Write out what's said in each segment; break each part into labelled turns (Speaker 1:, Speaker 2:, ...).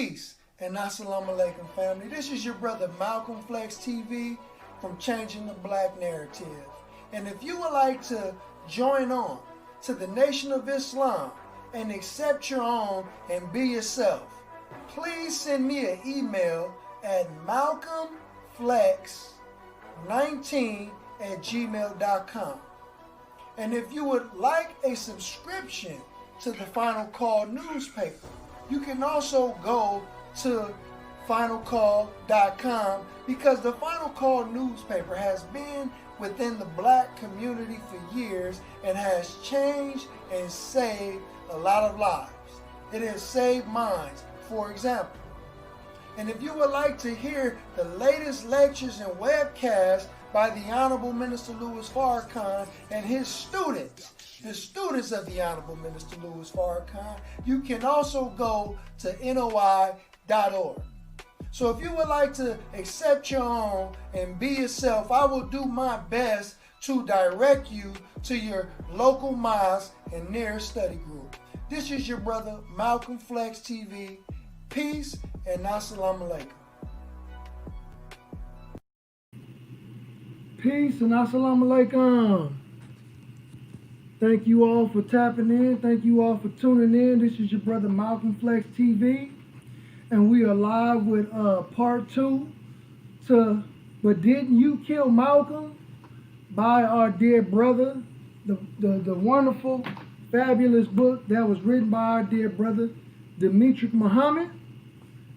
Speaker 1: Peace and assalamu alaikum, family. This is your brother Malcolm Flex TV from Changing the Black Narrative. And if you would like to join on to the Nation of Islam and accept your own and be yourself, please send me an email at malcolmflex19@gmail.com. And if you would like a subscription to the Final Call newspaper, you can also go to finalcall.com, because the Final Call newspaper has been within the black community for years and has changed and saved a lot of lives. It has saved minds, for example. And if you would like to hear the latest lectures and webcasts by the Honorable Minister Louis Farrakhan and his students, the students of the Honorable Minister Louis Farrakhan, you can also go to NOI.org. So if you would like to accept your own and be yourself, I will do my best to direct you to your local mosque and nearest study group. This is your brother Malcolm Flex TV. Peace and assalamu alaikum. Peace and assalamu alaikum. Thank you all for tapping in. Thank you all for tuning in. This is your brother Malcolm Flex TV. And we are live with part 2 to But Didn't You Kill Malcolm? By our dear brother. The wonderful, fabulous book that was written by our dear brother Demetric Muhammad.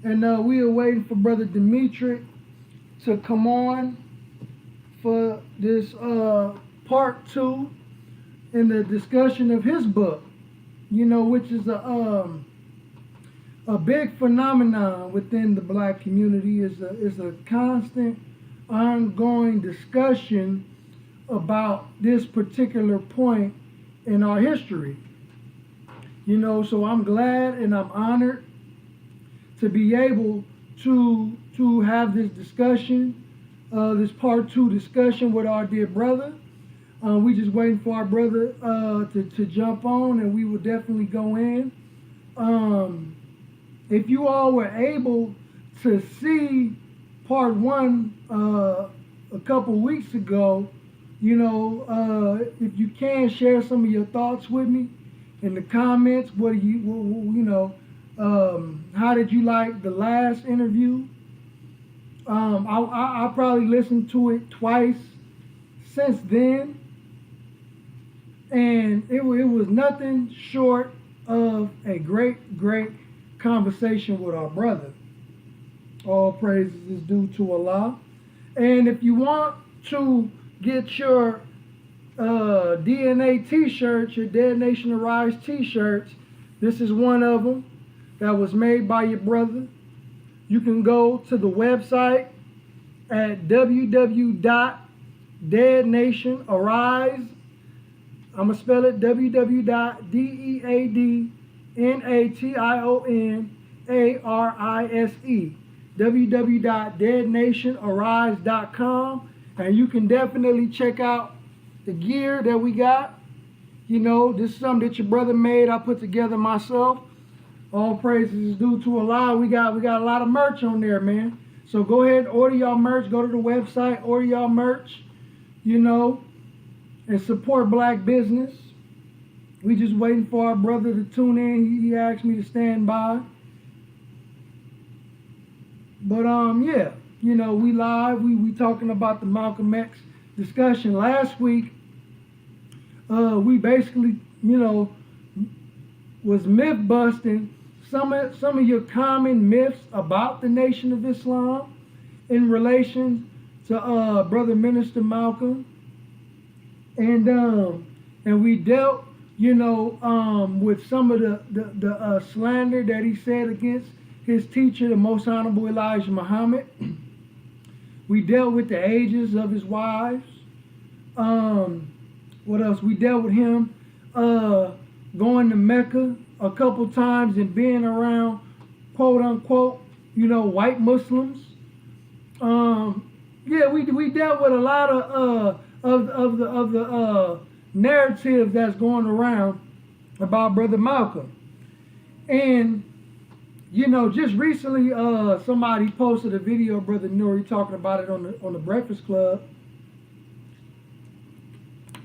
Speaker 1: And we are waiting for brother Demetric to come on for this part 2 in the discussion of his book, you know, which is a big phenomenon within the black community. Is a constant, ongoing discussion about this particular point in our history. You know, so I'm glad and I'm honored to be able to have this discussion, this part 2 discussion with our dear brother. We just waiting for our brother to jump on, and we will definitely go in. If you all were able to see part 1 a couple weeks ago, you know, if you can share some of your thoughts with me in the comments. What do you know? How did you like the last interview? I probably listened to it twice since then, and it was nothing short of a great conversation with our brother. All praises is due to Allah. And if you want to get your DNA t-shirts, your Dead Nation Arise t-shirts, this is one of them that was made by your brother. You can go to the website at www.deadnationarise. I'm going to spell it www.deadnationarise, www.deadnationarise.com, and you can definitely check out the gear that we got. You know, this is something that your brother made. I put together myself. All praises is due to Allah. We got a lot of merch on there, man. So go ahead and order y'all merch. Go to the website, order y'all merch, you know, and support black business. We just waiting for our brother to tune in. He asked me to stand by. But yeah, you know, we live. We talking about the Malcolm X discussion. Last week, we basically, you know, was myth busting some of your common myths about the Nation of Islam in relation to brother Minister Malcolm, and we dealt, you know, with some of the slander that he said against his teacher, the Most Honorable Elijah Muhammad. We dealt with the ages of his wives. What else? We dealt with him going to Mecca a couple times and being around, quote unquote, you know, white Muslims. Yeah, we dealt with a lot of the narrative that's going around about Brother Malcolm. And you know, just recently, somebody posted a video, Brother Nuri, talking about it on the Breakfast Club.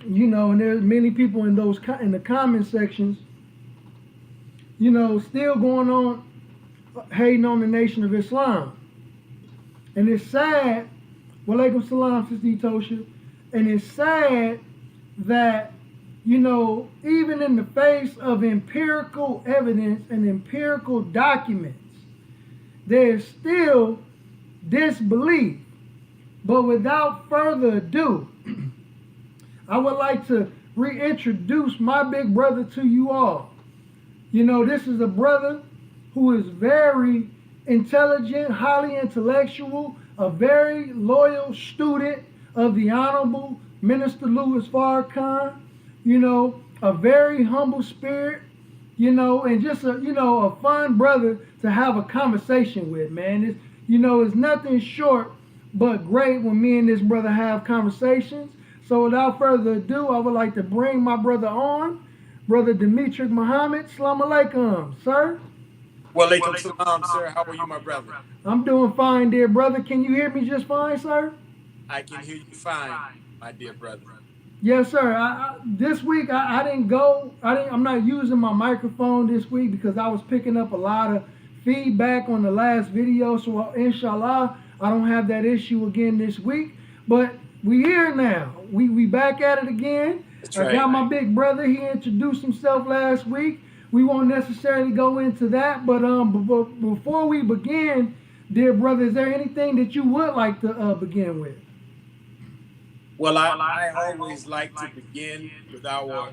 Speaker 1: You know, and there's many people in in the comment sections, you know, still going on hating on the Nation of Islam, and it's sad. Walaikum salam, Sister Etosha. And it's sad that, you know, even in the face of empirical evidence and empirical documents, there's still disbelief. But without further ado, I would like to reintroduce my big brother to you all. You know, this is a brother who is very intelligent, highly intellectual, a very loyal student of the Honorable Minister Louis Farrakhan, you know, a very humble spirit, you know, and just a, you know, a fun brother to have a conversation with, man. It's, you know, it's nothing short but great when me and this brother have conversations. So without further ado, I would like to bring my brother on, Brother Demetric Muhammad. Salaam alaikum, sir.
Speaker 2: Walaikum salam, sir. How are you, my brother?
Speaker 1: I'm doing fine, dear brother. Can you hear me just fine, sir?
Speaker 2: I can hear you fine, my dear brother.
Speaker 1: Yes, sir. This week I didn't go. I'm not using my microphone this week because I was picking up a lot of feedback on the last video. So inshallah, I don't have that issue again this week. But we here now. We back at it again.
Speaker 2: That's right.
Speaker 1: I got my big brother. He introduced himself last week. We won't necessarily go into that, but before we begin, dear brother, is there anything that you would like to begin with?
Speaker 2: Well, I always like to begin with our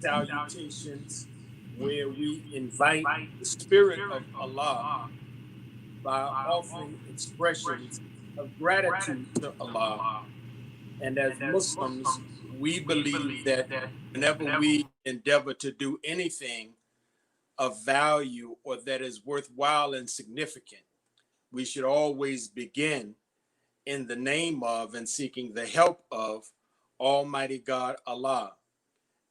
Speaker 2: salutations, where we invite the Spirit of Allah by offering expressions of gratitude to Allah. And as Muslims, we believe that whenever we endeavor to do anything of value or that is worthwhile and significant, we should always begin in the name of and seeking the help of Almighty God Allah.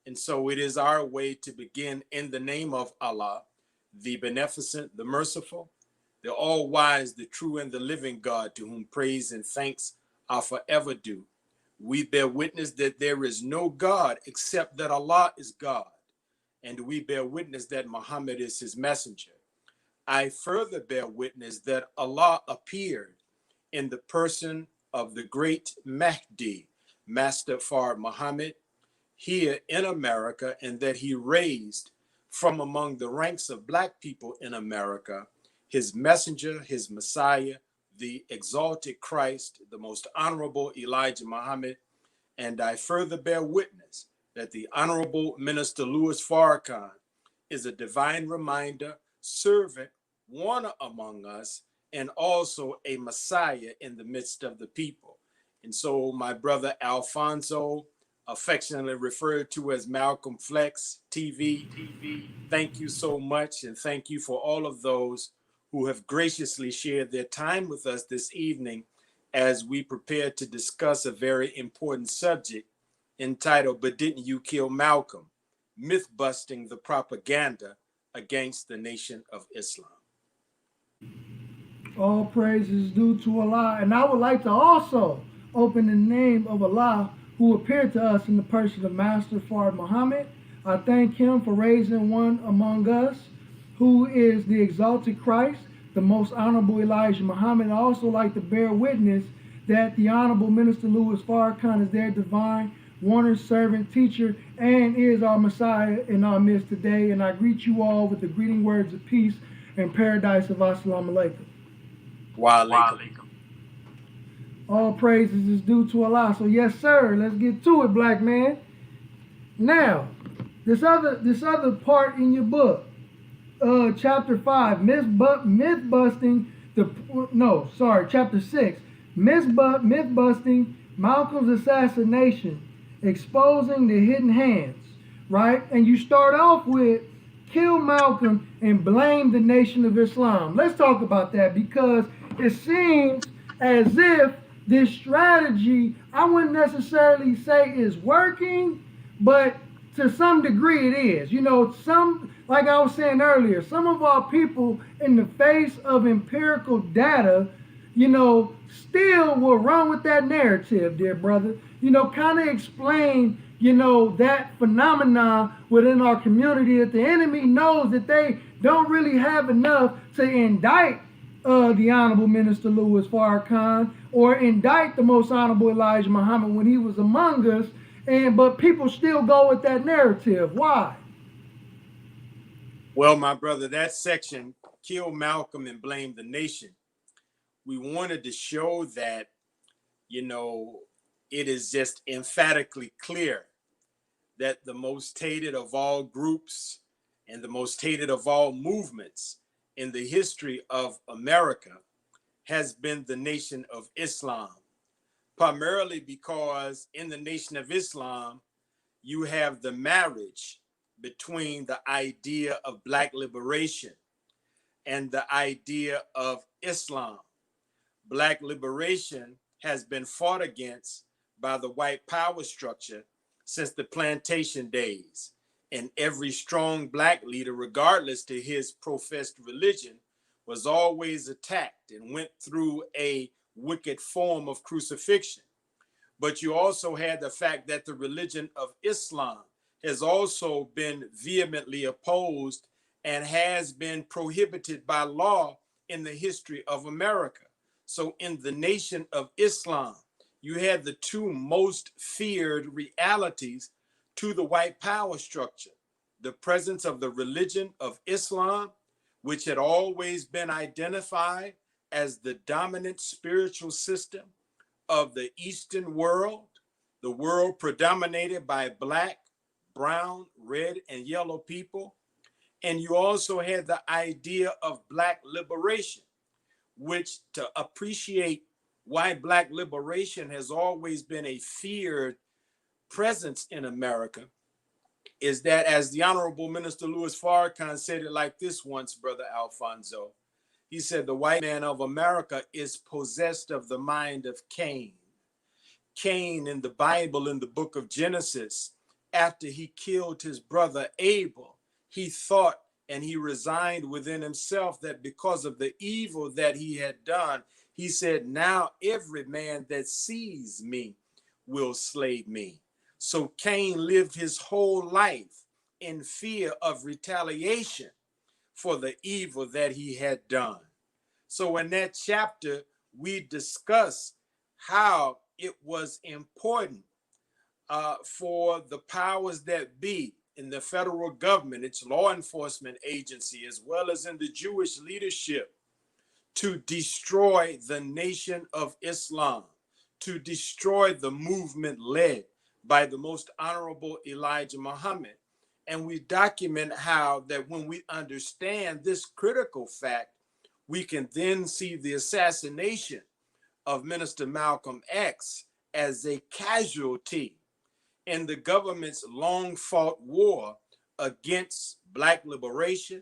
Speaker 2: And so it is our way to begin in the name of Allah, the beneficent, the merciful, the all-wise, the true and the living God, to whom praise and thanks are forever due. We bear witness that there is no God except that Allah is God. And we bear witness that Muhammad is his messenger. I further bear witness that Allah appeared in the person of the great Mahdi, Master Fard Muhammad, here in America, and that he raised from among the ranks of Black people in America his messenger, his Messiah, the exalted Christ, the most honorable Elijah Muhammad. And I further bear witness that the Honorable Minister Louis Farrakhan is a divine reminder, servant, one among us, and also a Messiah in the midst of the people. And so my brother Alfonso, affectionately referred to as Malcolm Flex TV, thank you so much, and thank you for all of those who have graciously shared their time with us this evening as we prepare to discuss a very important subject entitled, But Didn't You Kill Malcolm? Myth Busting the Propaganda Against the Nation of Islam.
Speaker 1: All praise is due to Allah. And I would like to also open the name of Allah, who appeared to us in the person of Master Fard Muhammad. I thank him for raising one among us who is the exalted Christ, the most honorable Elijah Muhammad. I also like to bear witness that the Honorable Minister Louis Farrakhan is their divine warner, servant, teacher, and is our Messiah in our midst today. And I greet you all with the greeting words of peace and paradise of Assalamu alaikum.
Speaker 2: Wa alaikum.
Speaker 1: All praises is due to Allah. So yes, sir, let's get to it, black man. Now, this other part in your book, chapter 5, chapter 6, myth busting Malcolm's assassination, exposing the hidden hands, right? And you start off with kill Malcolm and blame the Nation of Islam. Let's talk about that, because it seems as if this strategy, I wouldn't necessarily say is working, but to some degree it is. You know, some, like I was saying earlier, some of our people in the face of empirical data, you know, still will run with that narrative, dear brother. You know, kind of explain, you know, that phenomenon within our community, that the enemy knows that they don't really have enough to indict the Honorable Minister Louis Farrakhan or indict the Most Honorable Elijah Muhammad when he was among us, but people still go with that narrative. Why?
Speaker 2: Well, my brother, that section, Kill Malcolm and Blame the Nation, we wanted to show that, you know, it is just emphatically clear that the most hated of all groups and the most hated of all movements in the history of America has been the Nation of Islam, primarily because in the Nation of Islam, you have the marriage between the idea of Black liberation and the idea of Islam. Black liberation has been fought against by the white power structure since the plantation days. And every strong Black leader, regardless to his professed religion, was always attacked and went through a wicked form of crucifixion. But you also had the fact that the religion of Islam has also been vehemently opposed and has been prohibited by law in the history of America. So in the Nation of Islam, you had the two most feared realities to the white power structure: the presence of the religion of Islam, which had always been identified as the dominant spiritual system of the Eastern world, the world predominated by Black, brown, red, and yellow people. And you also had the idea of Black liberation, which, to appreciate why Black liberation has always been a feared presence in America, is that, as the Honorable Minister Louis Farrakhan said it like this once, Brother Alfonso, he said, the white man of America is possessed of the mind of Cain. Cain in the Bible, in the book of Genesis, after he killed his brother Abel, he thought and he resigned within himself that because of the evil that he had done, he said, now every man that sees me will slay me. So Cain lived his whole life in fear of retaliation for the evil that he had done. So in that chapter, we discuss how it was important for the powers that be in the federal government, its law enforcement agency, as well as in the Jewish leadership, to destroy the Nation of Islam, to destroy the movement led by the Most Honorable Elijah Muhammad. And we document how that when we understand this critical fact, we can then see the assassination of Minister Malcolm X as a casualty in the government's long-fought war against Black liberation,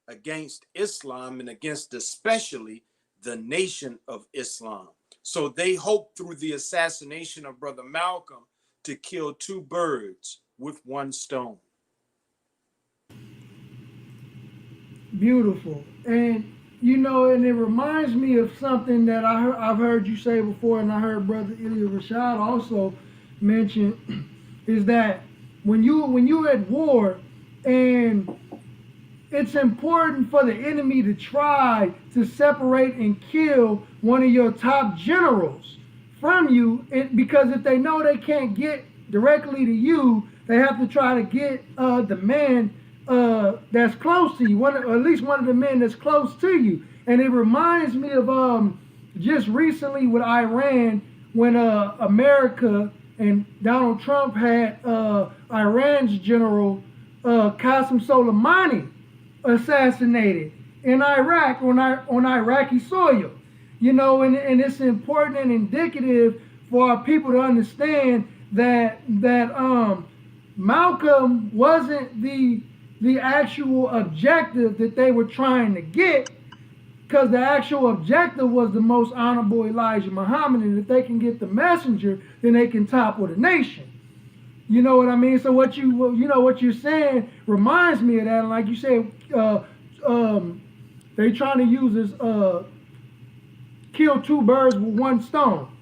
Speaker 2: against Islam, and against especially the Nation of Islam. So they hoped through the assassination of Brother Malcolm to kill two birds with one stone.
Speaker 1: Beautiful. And, you know, and it reminds me of something that I've heard you say before, and I heard Brother Ilya Rashad also mention, is that when you're at war, and it's important for the enemy to try to separate and kill one of your top generals from you, because if they know they can't get directly to you, they have to try to get the man that's close to you, or at least one of the men that's close to you. And it reminds me of just recently with Iran, when America and Donald Trump had Iran's general Qasem Soleimani assassinated in Iraq, on Iraqi soil. You know, and it's important and indicative for our people to understand that Malcolm wasn't the actual objective that they were trying to get, because the actual objective was the Most Honorable Elijah Muhammad, and if they can get the messenger, then they can topple the nation. You know what I mean? So you know what you're saying reminds me of that. And like you said, they trying to use this kill two birds with one stone,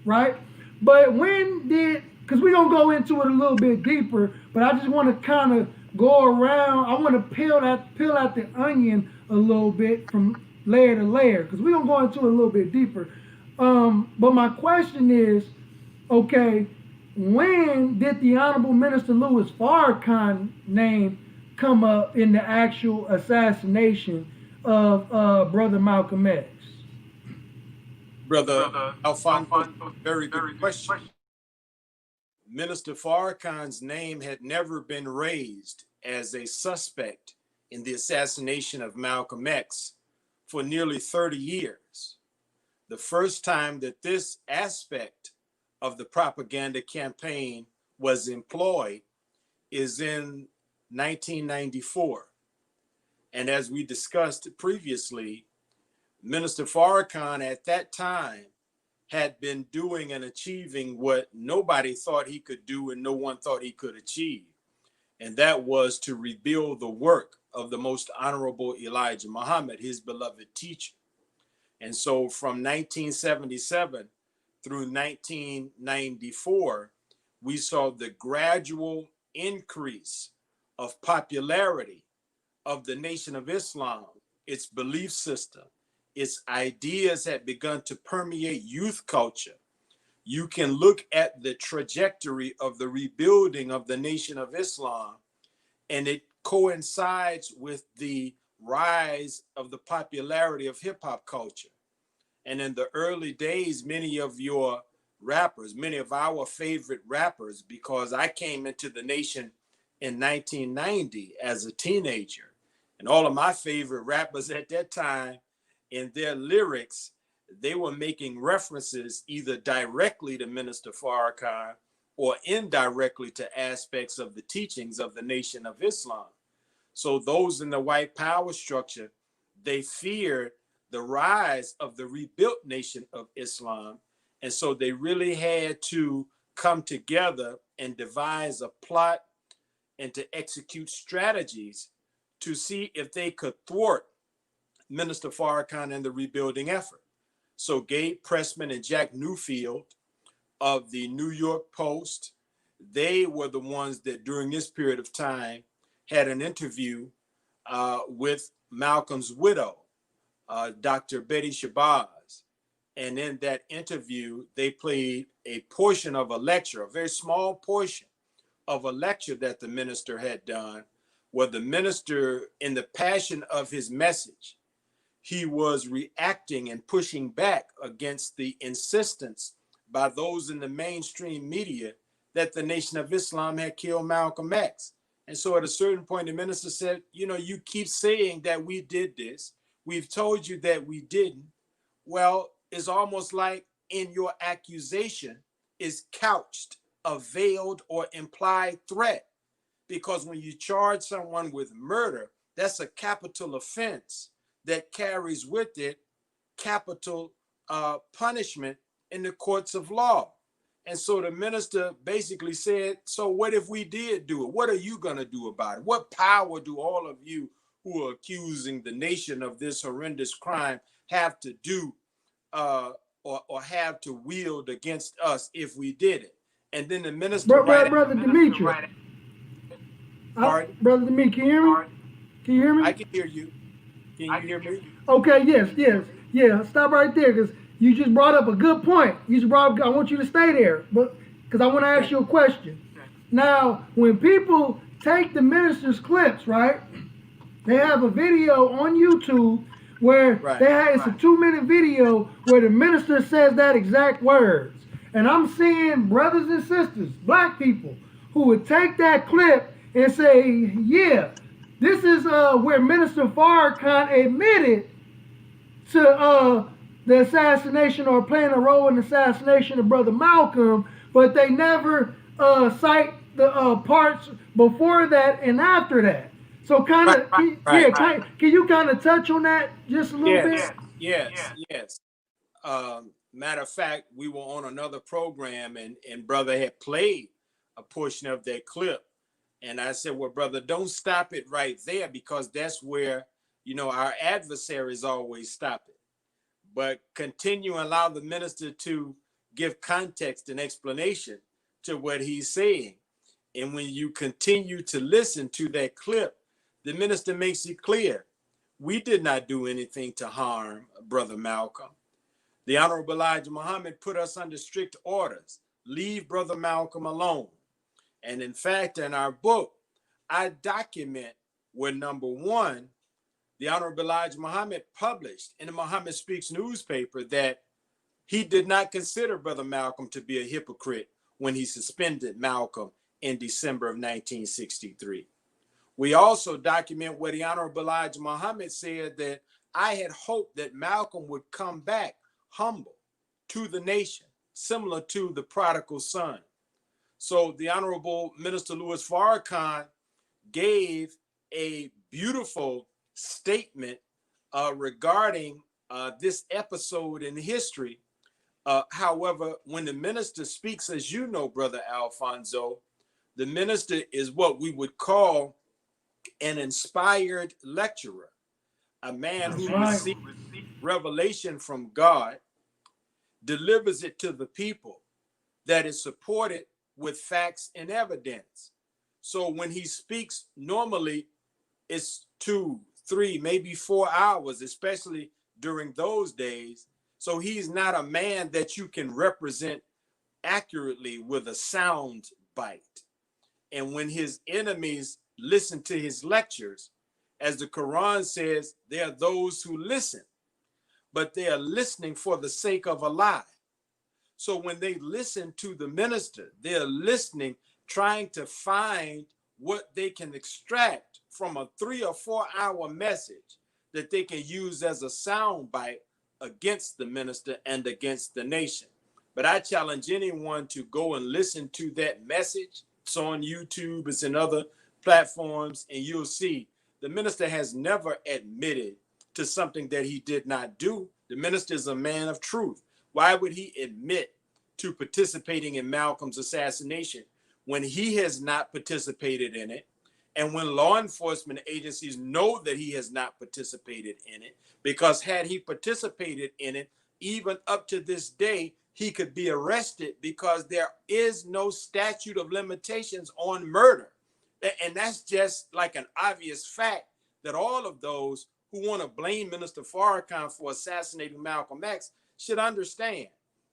Speaker 1: right? But when did, because we're going to go into it a little bit deeper, but I just want to kind of go around. I want to peel out the onion a little bit from layer to layer, because we're going to go into it a little bit deeper. But my question is, okay, when did the Honorable Minister Louis Farrakhan name come up in the actual assassination of Brother Malcolm X?
Speaker 2: Brother Alfonso, very good question. Minister Farrakhan's name had never been raised as a suspect in the assassination of Malcolm X for nearly 30 years. The first time that this aspect of the propaganda campaign was employed is in 1994. And as we discussed previously, Minister Farrakhan at that time had been doing and achieving what nobody thought he could do and no one thought he could achieve. And that was to rebuild the work of the most honorable Elijah Muhammad, his beloved teacher. And so from 1977 through 1994, we saw the gradual increase of popularity of the Nation of Islam, its belief system, its ideas had begun to permeate youth culture. You can look at the trajectory of the rebuilding of the Nation of Islam, and it coincides with the rise of the popularity of hip hop culture. And in the early days, many of your rappers, many of our favorite rappers, because I came into the nation in 1990 as a teenager, and all of my favorite rappers at that time, in their lyrics, they were making references either directly to Minister Farrakhan or indirectly to aspects of the teachings of the Nation of Islam. So those in the white power structure, they feared the rise of the rebuilt Nation of Islam. And so they really had to come together and devise a plot and to execute strategies to see if they could thwart Minister Farrakhan and the rebuilding effort. So Gabe Pressman and Jack Newfield of the New York Post, they were the ones that during this period of time had an interview with Malcolm's widow, Dr. Betty Shabazz. And in that interview, they played a portion of a lecture, a very small portion of a lecture that the minister had done, where the minister, in the passion of his message, he was reacting and pushing back against the insistence by those in the mainstream media that the Nation of Islam had killed Malcolm X. And so at a certain point, the minister said, you know, you keep saying that we did this. We've told you that we didn't. Well, it's almost like in your accusation is couched a veiled or implied threat. Because when you charge someone with murder, that's a capital offense that carries with it capital punishment in the courts of law. And so the minister basically said, so what if we did do it? What are you going to do about it? What power do all of you who are accusing the nation of this horrendous crime have to do or have to wield against us if we did it? And then the minister...
Speaker 1: Brother Demetric. Brother Demetric, can you hear me? Can you hear me?
Speaker 2: I can hear you. Can you hear me?
Speaker 1: Okay, yes. Yeah, stop right there, because you just brought up a good point. I want you to stay there, but because I want to ask you a question. Now, when people take the minister's clips, right, they have a video on YouTube where it's a 2-minute video where the minister says that exact words. And I'm seeing brothers and sisters, black people, who would take that clip and say, yeah, this is where Minister Farrakhan admitted to the assassination or playing a role in the assassination of Brother Malcolm, but they never cite the parts before that and after that. So can you kind of touch on that just a little bit?
Speaker 2: Yes. Matter of fact, we were on another program and brother had played a portion of that clip. And I said, well, brother, don't stop it right there, because that's where, our adversaries always stop it. But continue and allow the minister to give context and explanation to what he's saying. And when you continue to listen to that clip, the minister makes it clear, we did not do anything to harm Brother Malcolm. The Honorable Elijah Muhammad put us under strict orders. Leave Brother Malcolm alone. And in fact, in our book, I document where, number one, the Honorable Elijah Muhammad published in the Muhammad Speaks newspaper that he did not consider Brother Malcolm to be a hypocrite when he suspended Malcolm in December of 1963. We also document where the Honorable Elijah Muhammad said that I had hoped that Malcolm would come back humble to the nation, similar to the prodigal son. So the Honorable Minister Louis Farrakhan gave a beautiful statement regarding this episode in history. However, when the minister speaks, as you know, Brother Alfonso, the minister is what we would call an inspired lecturer, a man who receives revelation from God, delivers it to the people, that is supported with facts and evidence. So when he speaks, normally it's 2, 3, maybe 4 hours, especially during those days. So he's not a man that you can represent accurately with a sound bite. And when his enemies listen to his lectures, as the Quran says, there are those who listen, but they are listening for the sake of a lie. So when they listen to the minister, they're listening, trying to find what they can extract from a 3 or 4 hour message that they can use as a sound bite against the minister and against the nation. But I challenge anyone to go and listen to that message. It's on YouTube, it's in other platforms, and you'll see the minister has never admitted to something that he did not do. The minister is a man of truth. Why would he admit to participating in Malcolm's assassination when he has not participated in it? And when law enforcement agencies know that he has not participated in it, because had he participated in it, even up to this day, he could be arrested, because there is no statute of limitations on murder. And that's just like an obvious fact that all of those who want to blame Minister Farrakhan for assassinating Malcolm X should understand.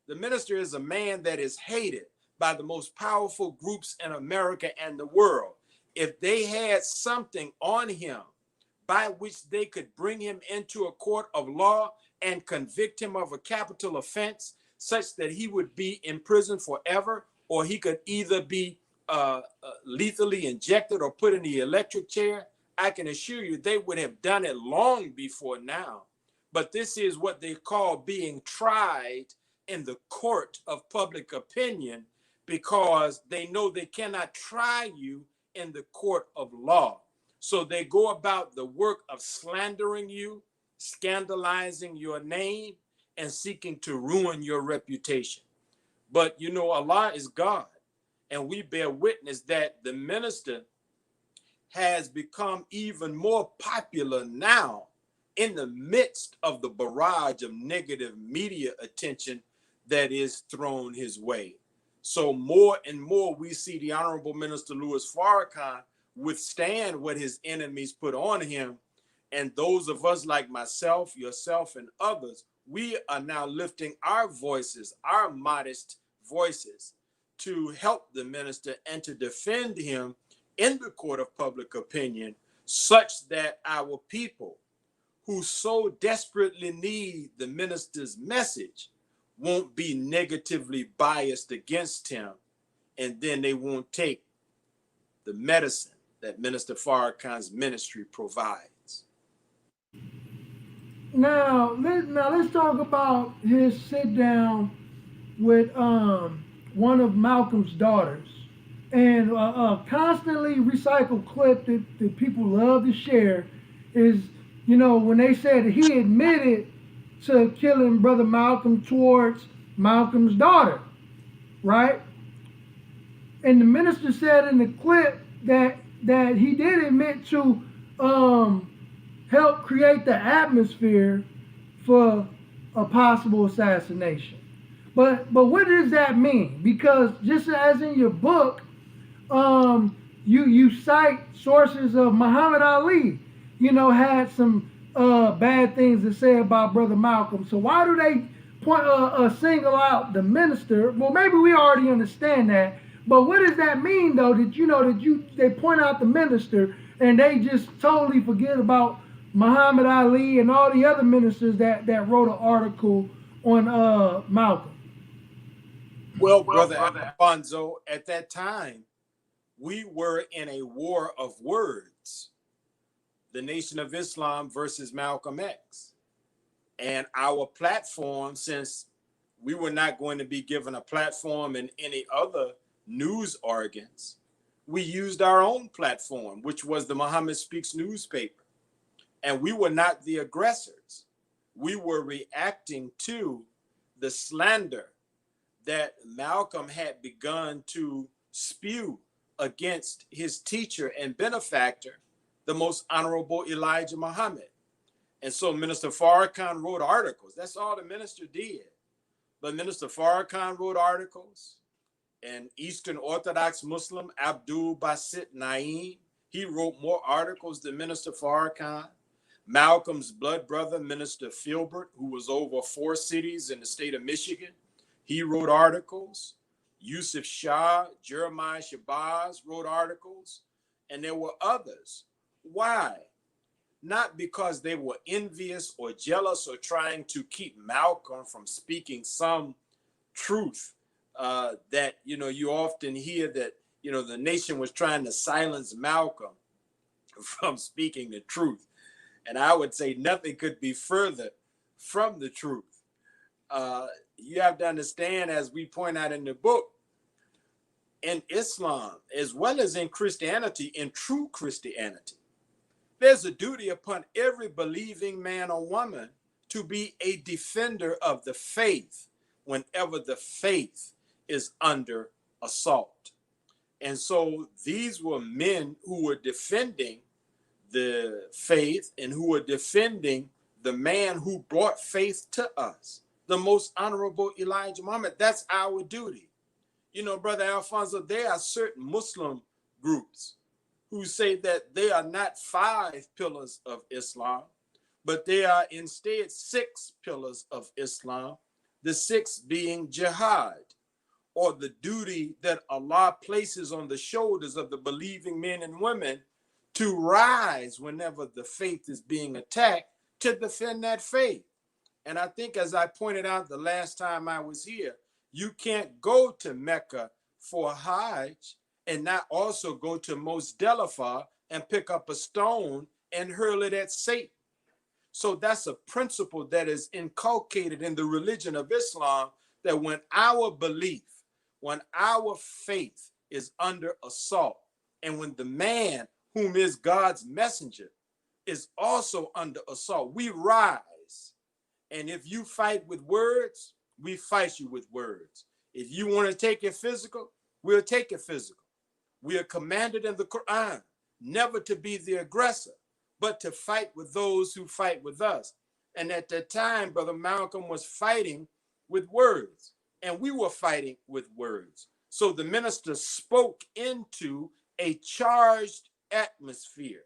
Speaker 2: The minister is a man that is hated by the most powerful groups in America and the world. If they had something on him by which they could bring him into a court of law and convict him of a capital offense, such that he would be in prison forever, or he could either be lethally injected or put in the electric chair, I can assure you they would have done it long before now. But this is what they call being tried in the court of public opinion, because they know they cannot try you in the court of law. So they go about the work of slandering you, scandalizing your name, and seeking to ruin your reputation. But Allah is God, and we bear witness that the minister has become even more popular now in the midst of the barrage of negative media attention that is thrown his way. So more and more we see the Honorable Minister Louis Farrakhan withstand what his enemies put on him. And those of us like myself, yourself, and others, we are now lifting our voices, our modest voices, to help the minister and to defend him in the court of public opinion, such that our people who so desperately need the minister's message won't be negatively biased against him, and then they won't take the medicine that Minister Farrakhan's ministry provides.
Speaker 1: Now let's talk about his sit down with one of Malcolm's daughters, and a constantly recycled clip that people love to share is, when they said he admitted to killing Brother Malcolm towards Malcolm's daughter, right? And the minister said in the clip that he did admit to help create the atmosphere for a possible assassination. But what does that mean? Because just as in your book, you cite sources of Muhammad Ali, had some bad things to say about Brother Malcolm. So why do they single out the minister? Well, maybe we already understand that. But what does that mean, though? They point out the minister and they just totally forget about Muhammad Ali and all the other ministers that wrote an article on Malcolm?
Speaker 2: Well, Brother Alfonso, at that time, we were in a war of words. The Nation of Islam versus Malcolm X. And our platform, since we were not going to be given a platform in any other news organs, we used our own platform, which was the Muhammad Speaks newspaper. And we were not the aggressors. We were reacting to the slander that Malcolm had begun to spew against his teacher and benefactor, the most honorable Elijah Muhammad. And so Minister Farrakhan wrote articles. That's all the minister did. But Minister Farrakhan wrote articles. And Eastern Orthodox Muslim Abdul Basit Naim, he wrote more articles than Minister Farrakhan. Malcolm's blood brother, Minister Filbert, who was over 4 cities in the state of Michigan, he wrote articles. Yusuf Shah, Jeremiah Shabazz wrote articles. And there were others. Why? Not because they were envious or jealous or trying to keep Malcolm from speaking some truth that, you often hear that, the nation was trying to silence Malcolm from speaking the truth. And I would say nothing could be further from the truth. You have to understand, as we point out in the book, in Islam, as well as in Christianity, in true Christianity, there's a duty upon every believing man or woman to be a defender of the faith whenever the faith is under assault. And so these were men who were defending the faith and who were defending the man who brought faith to us, the most honorable Elijah Muhammad. That's our duty. Brother Alfonso, there are certain Muslim groups who say that they are not 5 pillars of Islam, but they are instead 6 pillars of Islam, the 6th being jihad, or the duty that Allah places on the shoulders of the believing men and women to rise whenever the faith is being attacked, to defend that faith. And I think, as I pointed out the last time I was here, you can't go to Mecca for Hajj and not also go to Muzdalifah and pick up a stone and hurl it at Satan. So that's a principle that is inculcated in the religion of Islam, that when our belief, when our faith is under assault, and when the man whom is God's messenger is also under assault, we rise. And if you fight with words, we fight you with words. If you want to take it physical, we'll take it physical. We are commanded in the Quran never to be the aggressor, but to fight with those who fight with us. And at that time, Brother Malcolm was fighting with words, and we were fighting with words. So the minister spoke into a charged atmosphere.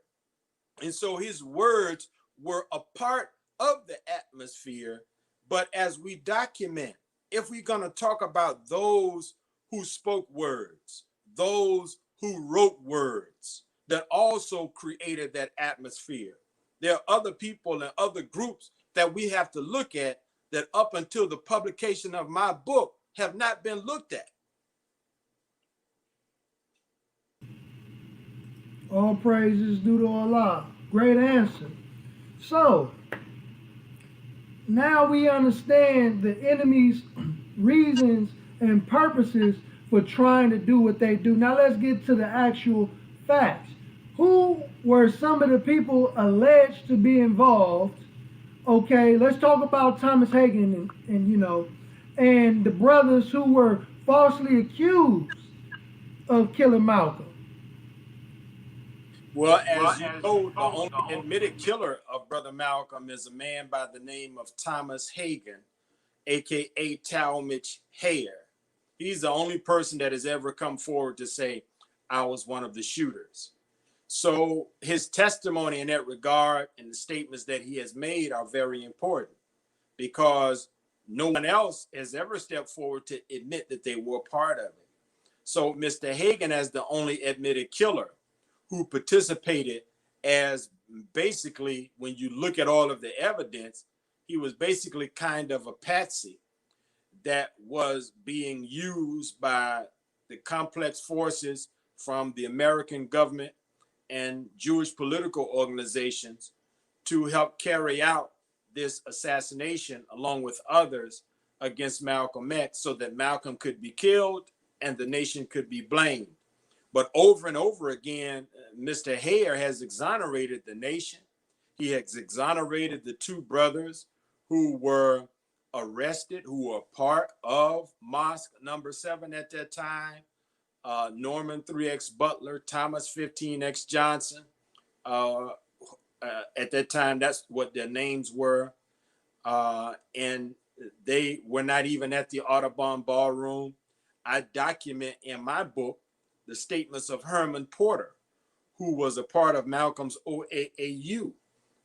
Speaker 2: And so his words were a part of the atmosphere. But as we document, if we're going to talk about those who spoke words, those who wrote words that also created that atmosphere, there are other people and other groups that we have to look at that up until the publication of my book have not been looked at.
Speaker 1: All praises due to Allah. Great answer. So, now we understand the enemy's reasons and purposes for trying to do what they do. Now let's get to the actual facts. Who were some of the people alleged to be involved? Okay, let's talk about Thomas Hagen and the brothers who were falsely accused of killing Malcolm?
Speaker 2: Well, as you know, the only admitted killer of Brother Malcolm is a man by the name of Thomas Hagen, aka Talmadge Hayer. He's the only person that has ever come forward to say, I was one of the shooters. So his testimony in that regard and the statements that he has made are very important because no one else has ever stepped forward to admit that they were part of it. So Mr. Hagen, as the only admitted killer who participated, as basically, when you look at all of the evidence, he was basically kind of a patsy that was being used by the complex forces from the American government and Jewish political organizations to help carry out this assassination along with others against Malcolm X so that Malcolm could be killed and the nation could be blamed. But over and over again, Mr. Hayer has exonerated the nation. He has exonerated the two brothers who were arrested, who were part of Mosque number 7 at that time, Norman 3X Butler, Thomas 15X Johnson. At that time, that's what their names were. And they were not even at the Audubon Ballroom. I document in my book the statements of Herman Porter, who was a part of Malcolm's OAAU.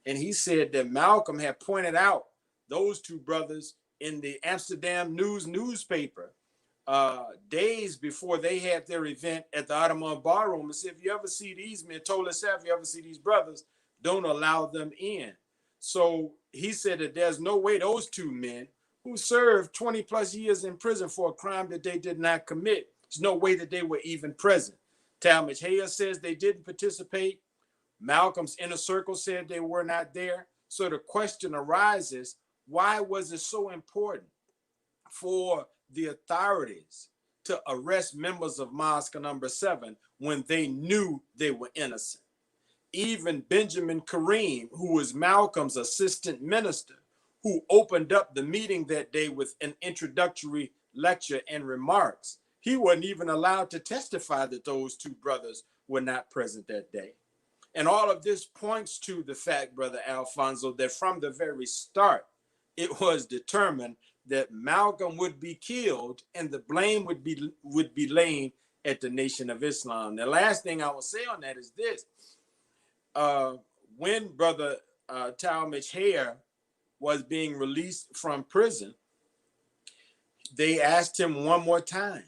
Speaker 2: And he said that Malcolm had pointed out those two brothers in the Amsterdam newspaper days before they had their event at the Audubon Ballroom and said, if you ever see these men, told us if you ever see these brothers, don't allow them in. So he said that there's no way those two men who served 20 plus years in prison for a crime that they did not commit, there's no way that they were even present. Talmadge Hayer says they didn't participate. Malcolm's inner circle said they were not there. So the question arises, why was it so important for the authorities to arrest members of Mosque number 7 when they knew they were innocent? Even Benjamin Kareem, who was Malcolm's assistant minister, who opened up the meeting that day with an introductory lecture and remarks, he wasn't even allowed to testify that those two brothers were not present that day. And all of this points to the fact, Brother Alfonso, that from the very start, it was determined that Malcolm would be killed and the blame would be laying at the Nation of Islam. The last thing I will say on that is this. When Brother Talmadge Hayer was being released from prison, they asked him one more time,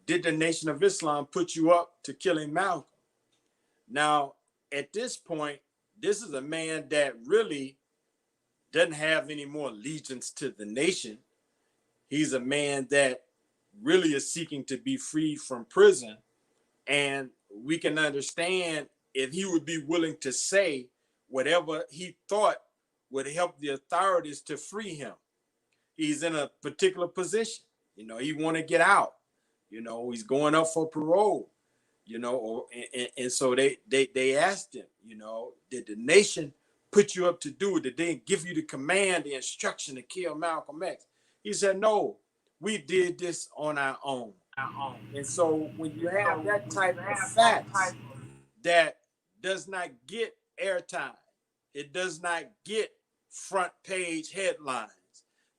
Speaker 2: did the Nation of Islam put you up to killing Malcolm? Now, at this point, this is a man that really doesn't have any more allegiance to the nation. He's a man that really is seeking to be free from prison. And we can understand if he would be willing to say whatever he thought would help the authorities to free him. He's in a particular position. He want to get out. He's going up for parole. And so they asked him, did the nation put you up to do it? Did they give you the command, the instruction to kill Malcolm X? He said, no, we did this on our own. And so when you have that type of facts that does not get airtime, it does not get front page headlines,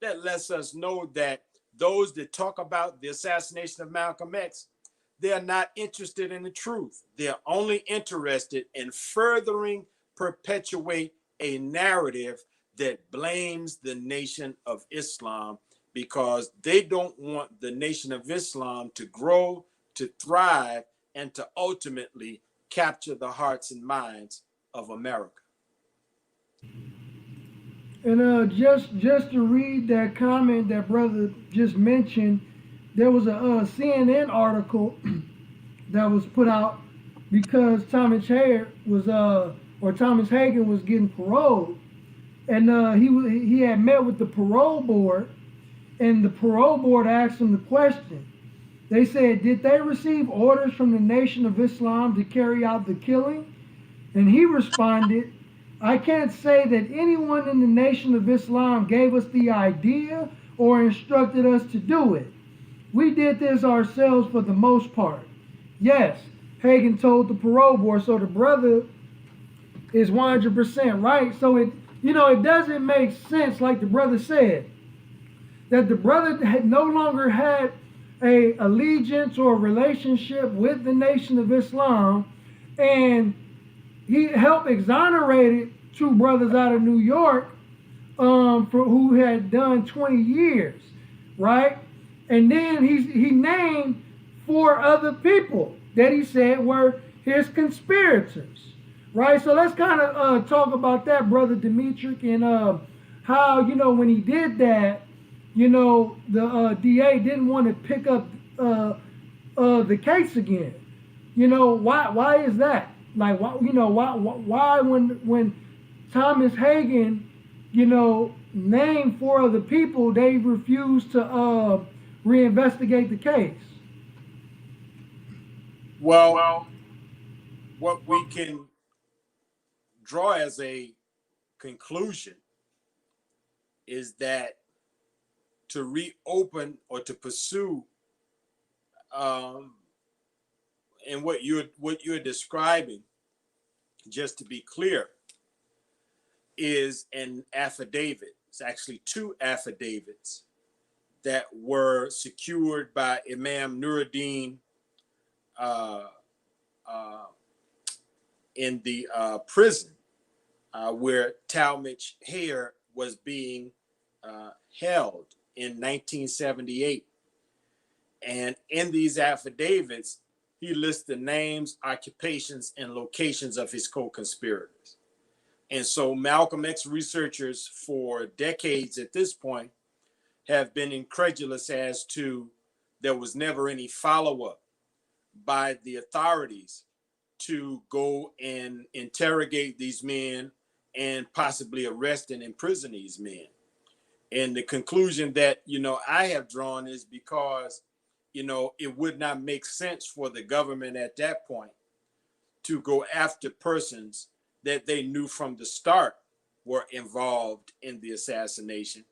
Speaker 2: that lets us know that those that talk about the assassination of Malcolm X, they're not interested in the truth. They're only interested in perpetuate a narrative that blames the Nation of Islam because they don't want the Nation of Islam to grow, to thrive, and to ultimately capture the hearts and minds of America.
Speaker 1: And just to read that comment that brother just mentioned, there was a CNN article that was put out because Thomas Hager was getting paroled, and he had met with the parole board, and the parole board asked him the question. They said, did they receive orders from the Nation of Islam to carry out the killing? And he responded, I can't say that anyone in the Nation of Islam gave us the idea or instructed us to do it. We did this ourselves for the most part. Yes, Hagen told the parole board, so the brother is 100% right. So it doesn't make sense, like the brother said, that the brother had no longer had a allegiance or a relationship with the Nation of Islam, and he helped exonerated two brothers out of New York, for who had done 20 years, right? And then he named four other people that he said were his conspirators, right? So let's kind of talk about that, brother Demetric, and how when he did that, the DA didn't want to pick up the case again. Why is that? Like why when Thomas Hagen named four other people, they refused to reinvestigate the case?
Speaker 2: Well, what we can draw as a conclusion is that to reopen or to pursue, and what you're describing, just to be clear, is an affidavit. It's actually two affidavits that were secured by Imam Nuruddin in the prison where Talmadge Hayer was being held in 1978. And in these affidavits, he lists the names, occupations, and locations of his co-conspirators. And so Malcolm X researchers for decades at this point have been incredulous as to there was never any follow-up by the authorities to go and interrogate these men and possibly arrest and imprison these men. And the conclusion that, I have drawn is because, it would not make sense for the government at that point to go after persons that they knew from the start were involved in the assassination,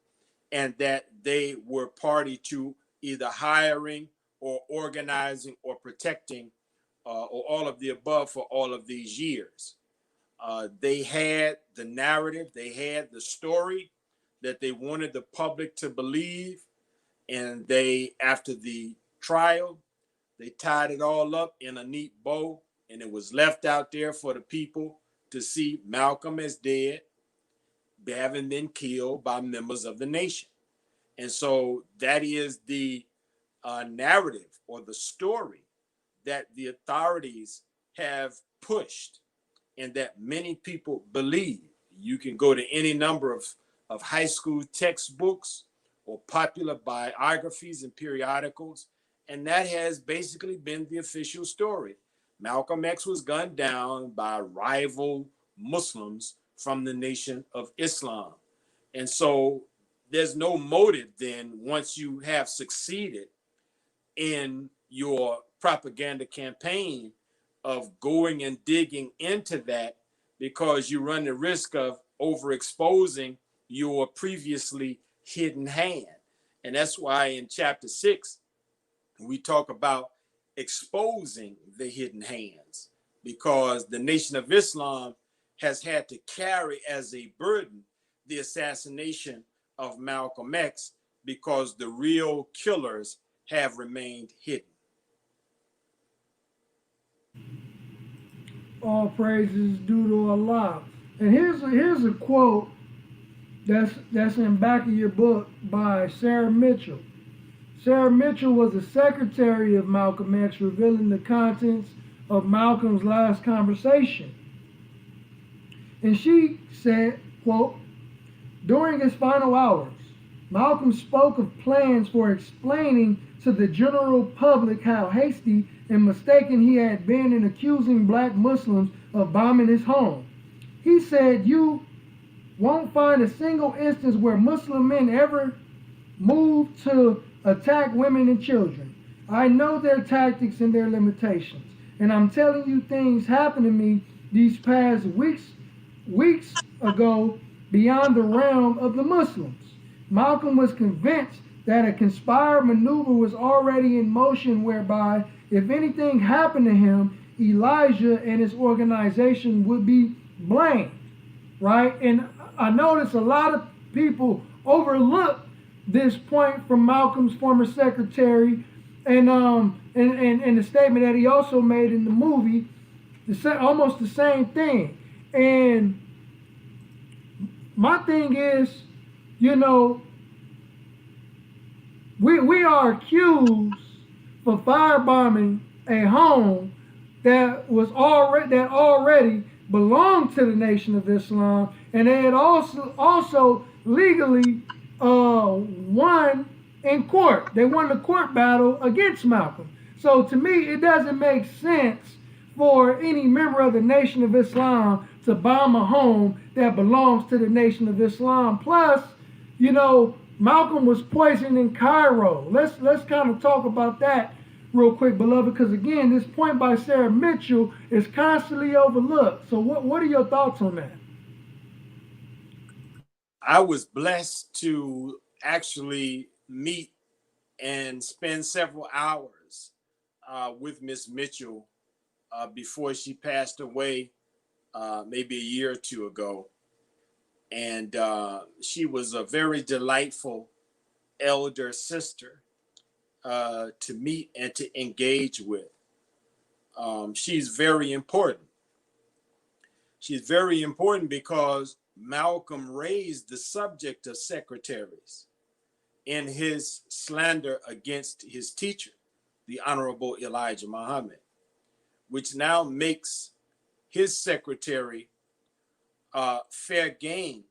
Speaker 2: and that they were party to either hiring or organizing or protecting or all of the above for all of these years. They had the narrative, they had the story that they wanted the public to believe, and they, after the trial, they tied it all up in a neat bow, and it was left out there for the people to see Malcolm as dead, having been killed by members of the nation. And so that is the narrative or the story that the authorities have pushed and that many people believe. You can go to any number of high school textbooks or popular biographies and periodicals, and that has basically been the official story. Malcolm X was gunned down by rival Muslims from the Nation of Islam. And so there's no motive then, once you have succeeded in your propaganda campaign, of going and digging into that, because you run the risk of overexposing your previously hidden hand. And that's why in chapter 6, we talk about exposing the hidden hands, because the Nation of Islam has had to carry as a burden the assassination of Malcolm X, because the real killers have remained hidden.
Speaker 1: All praises due to Allah. And here's a quote that's in the back of your book by Sarah Mitchell. Sarah Mitchell was the secretary of Malcolm X, revealing the contents of Malcolm's last conversation. And she said, quote, "During his final hours, Malcolm spoke of plans for explaining to the general public how hasty and mistaken he had been in accusing black Muslims of bombing his home. He said, 'You won't find a single instance where Muslim men ever moved to attack women and children. I know their tactics and their limitations. And I'm telling you, things happened to me these past weeks ago beyond the realm of the Muslims.' Malcolm was convinced that a conspired maneuver was already in motion whereby if anything happened to him, Elijah and his organization would be blamed, right? And I notice a lot of people overlook this point from Malcolm's former secretary, and the statement that he also made in the movie, almost the same thing. And my thing is, you know, we are accused for firebombing a home that already belonged to the Nation of Islam, and they had also legally won in court. They won the court battle against Malcolm. So to me, it doesn't make sense for any member of the Nation of Islam to bomb a home that belongs to the Nation of Islam. Plus, you know, Malcolm was poisoned in Cairo. Let's kind of talk about that real quick, beloved, because again, this point by Sarah Mitchell is constantly overlooked. So what are your thoughts on that?
Speaker 2: I was blessed to actually meet and spend several hours with Miss Mitchell before she passed away maybe a year or two ago. And she was a very delightful elder sister to meet and to engage with. She's very important. She's very important because Malcolm raised the subject of secretaries in his slander against his teacher, the Honorable Elijah Muhammad, which now makes his secretary fair game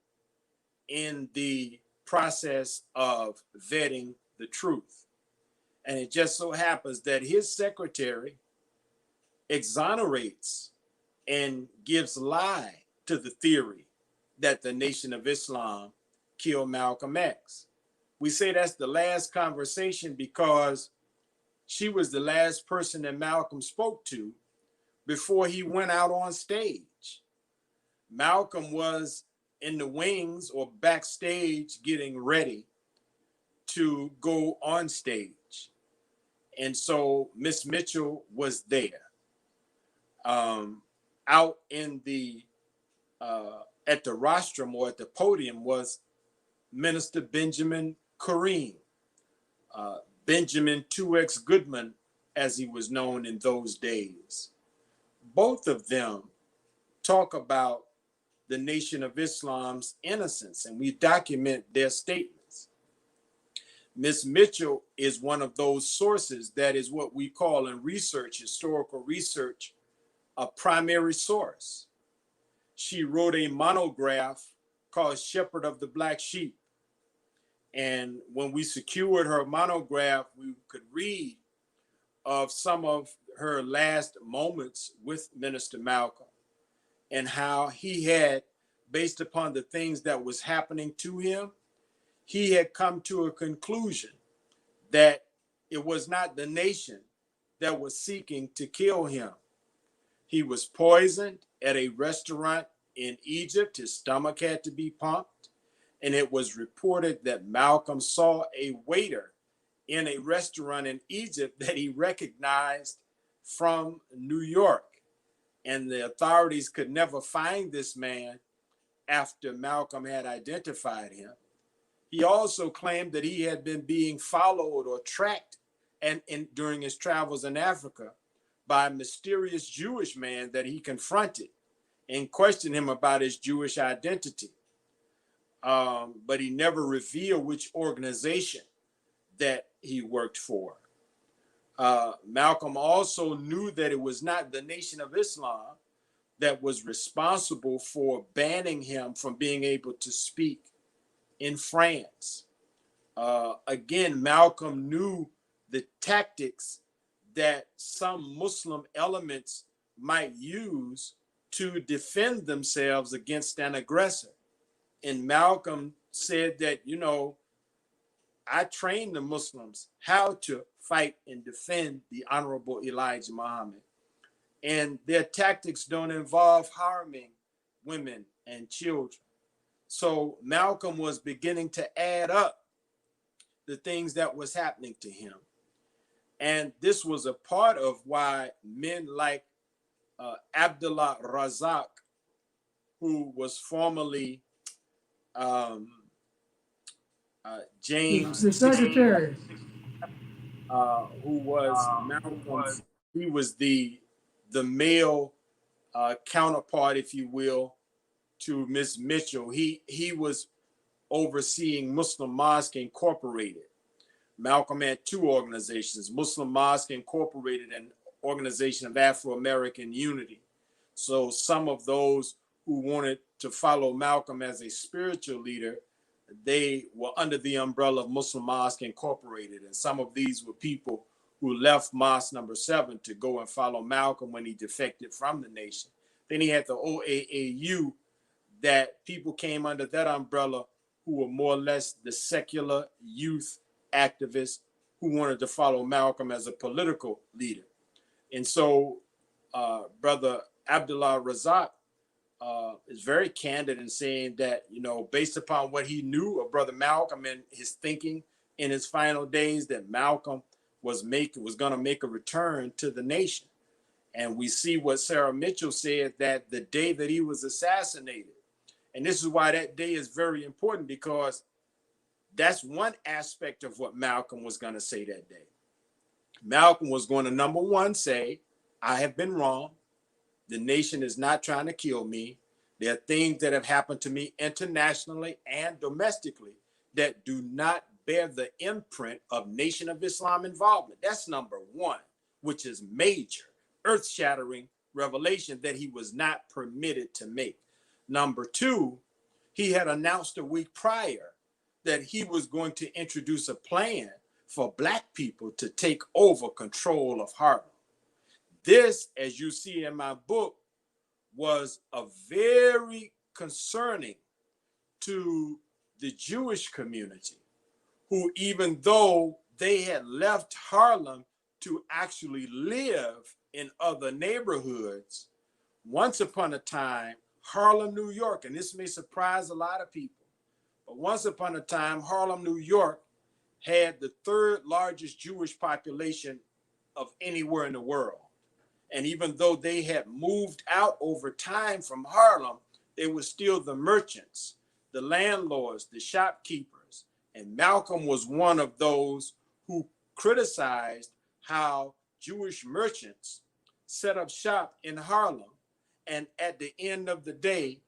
Speaker 2: in the process of vetting the truth. And it just so happens that his secretary exonerates and gives lie to the theory that the Nation of Islam killed Malcolm X. We say that's the last conversation because she was the last person that Malcolm spoke to before he went out on stage. Malcolm was in the wings or backstage getting ready to go on stage. And so Miss Mitchell was there. Out in the at the rostrum or at the podium was Minister Benjamin Kareem, Benjamin 2X Goodman, as he was known in those days. Both of them talk about the Nation of Islam's innocence, and we document their statements. Miss Mitchell is one of those sources that is what we call in research, historical research, a primary source. She wrote a monograph called Shepherd of the Black Sheep. And when we secured her monograph, we could read of some of her last moments with Minister Malcolm and how he had, based upon the things that was happening to him, he had come to a conclusion that it was not the nation that was seeking to kill him. He was poisoned at a restaurant in Egypt. His stomach had to be pumped. And it was reported that Malcolm saw a waiter in a restaurant in Egypt that he recognized from New York. And the authorities could never find this man after Malcolm had identified him. He also claimed that he had been being followed or tracked during his travels in Africa by a mysterious Jewish man that he confronted and questioned him about his Jewish identity. But he never revealed which organization that he worked for. Malcolm also knew that it was not the Nation of Islam that was responsible for banning him from being able to speak in France. Again, Malcolm knew the tactics that some Muslim elements might use to defend themselves against an aggressor. And Malcolm said that, you know, I trained the Muslims how to fight and defend the Honorable Elijah Muhammad. And their tactics don't involve harming women and children. So Malcolm was beginning to add up the things that was happening to him. And this was a part of why men like Abdullah Razak, who was formerly James,
Speaker 1: the secretary,
Speaker 2: who was Malcolm's, he was the male counterpart, if you will, to Miss Mitchell. He was overseeing Muslim Mosque Incorporated. Malcolm had two organizations, Muslim Mosque Incorporated and Organization of Afro-American Unity. So some of those who wanted to follow Malcolm as a spiritual leader, they were under the umbrella of Muslim Mosque Incorporated. And some of these were people who left Mosque Number 7 to go and follow Malcolm when he defected from the nation. Then he had the OAAU, that people came under that umbrella who were more or less the secular youth activists who wanted to follow Malcolm as a political leader. And so Brother Abdullah Razak is very candid in saying that, you know, based upon what he knew of Brother Malcolm and his thinking in his final days, that Malcolm was going to make a return to the nation. And we see what Sarah Mitchell said, that the day that he was assassinated, and this is why that day is very important, because that's one aspect of what Malcolm was going to say that day. Malcolm was going to, number one, say, I have been wrong. The nation is not trying to kill me. There are things that have happened to me internationally and domestically that do not bear the imprint of Nation of Islam involvement. That's number one, which is major, earth-shattering revelation that he was not permitted to make. Number two, he had announced a week prior that he was going to introduce a plan for Black people to take over control of Harlem. This, as you see in my book, was a very concerning to the Jewish community, who, even though they had left Harlem to actually live in other neighborhoods, once upon a time, Harlem, New York, and this may surprise a lot of people, but once upon a time, Harlem, New York had the third largest Jewish population of anywhere in the world. And even though they had moved out over time from Harlem, they were still the merchants, the landlords, the shopkeepers. And Malcolm was one of those who criticized how Jewish merchants set up shop in Harlem, and at the end of the day,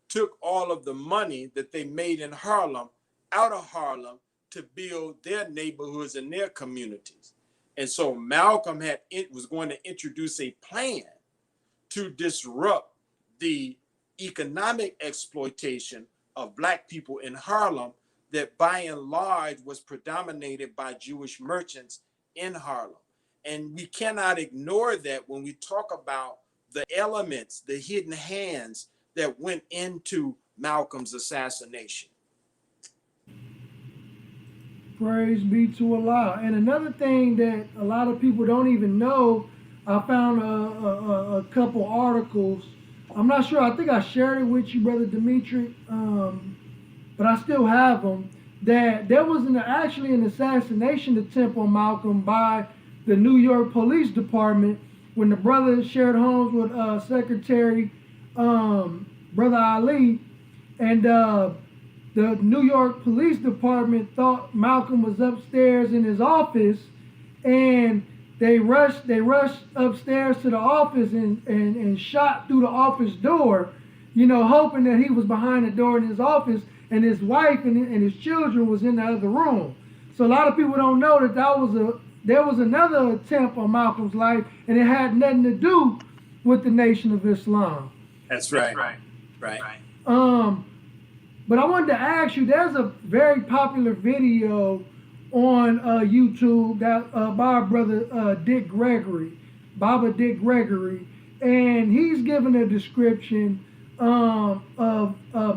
Speaker 2: took all of the money that they made in Harlem out of Harlem to build their neighborhoods and their communities. And so Malcolm was going to introduce a plan to disrupt the economic exploitation of Black people in Harlem that by and large was predominated by Jewish merchants in Harlem. And we cannot ignore that when we talk about the elements, the hidden hands that went into Malcolm's assassination.
Speaker 1: Praise be to Allah. And another thing that a lot of people don't even know, I found a couple articles. I'm not sure, I think I shared it with you, Brother Demetric, but I still have them, that there was actually an assassination attempt on Malcolm by the New York Police Department when the brother shared homes with Secretary Brother Ali, and the New York Police Department thought Malcolm was upstairs in his office, and they rushed upstairs to the office and shot through the office door, you know, hoping that he was behind the door in his office and his wife and his children was in the other room. So a lot of people don't know that there was another attempt on Malcolm's life, and it had nothing to do with the Nation of Islam.
Speaker 2: That's right. Right.
Speaker 1: But I wanted to ask you, there's a very popular video on YouTube that by our brother Dick Gregory, Baba Dick Gregory, and he's given a description of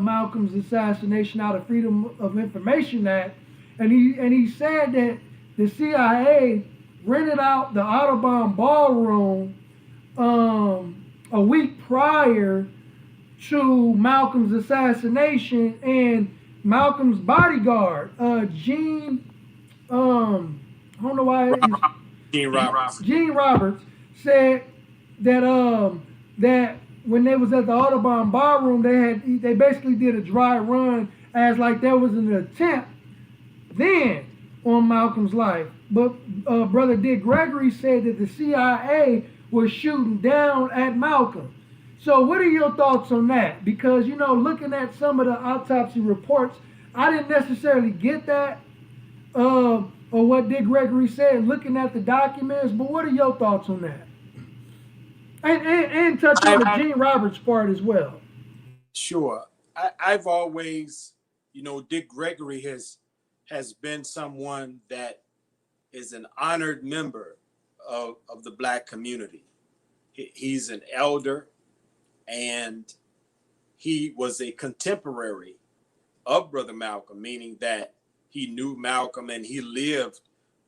Speaker 1: Malcolm's assassination out of Freedom of Information Act, and he said that the CIA rented out the Audubon Ballroom a week prior to Malcolm's assassination, and Malcolm's bodyguard, Gene I don't know why
Speaker 2: Robert,
Speaker 1: he's
Speaker 2: Gene Roberts.
Speaker 1: Gene Roberts said that that when they was at the Audubon Ballroom, they basically did a dry run as like there was an attempt then on Malcolm's life. But Brother Dick Gregory said that the CIA was shooting down at Malcolm. So what are your thoughts on that? Because looking at some of the autopsy reports, I didn't necessarily get that or what Dick Gregory said looking at the documents, but what are your thoughts on that? And touch on the Gene Roberts part as well.
Speaker 2: Sure. I've always, Dick Gregory has been someone that is an honored member of the Black community. He's an elder, and he was a contemporary of Brother Malcolm, meaning that he knew Malcolm and he lived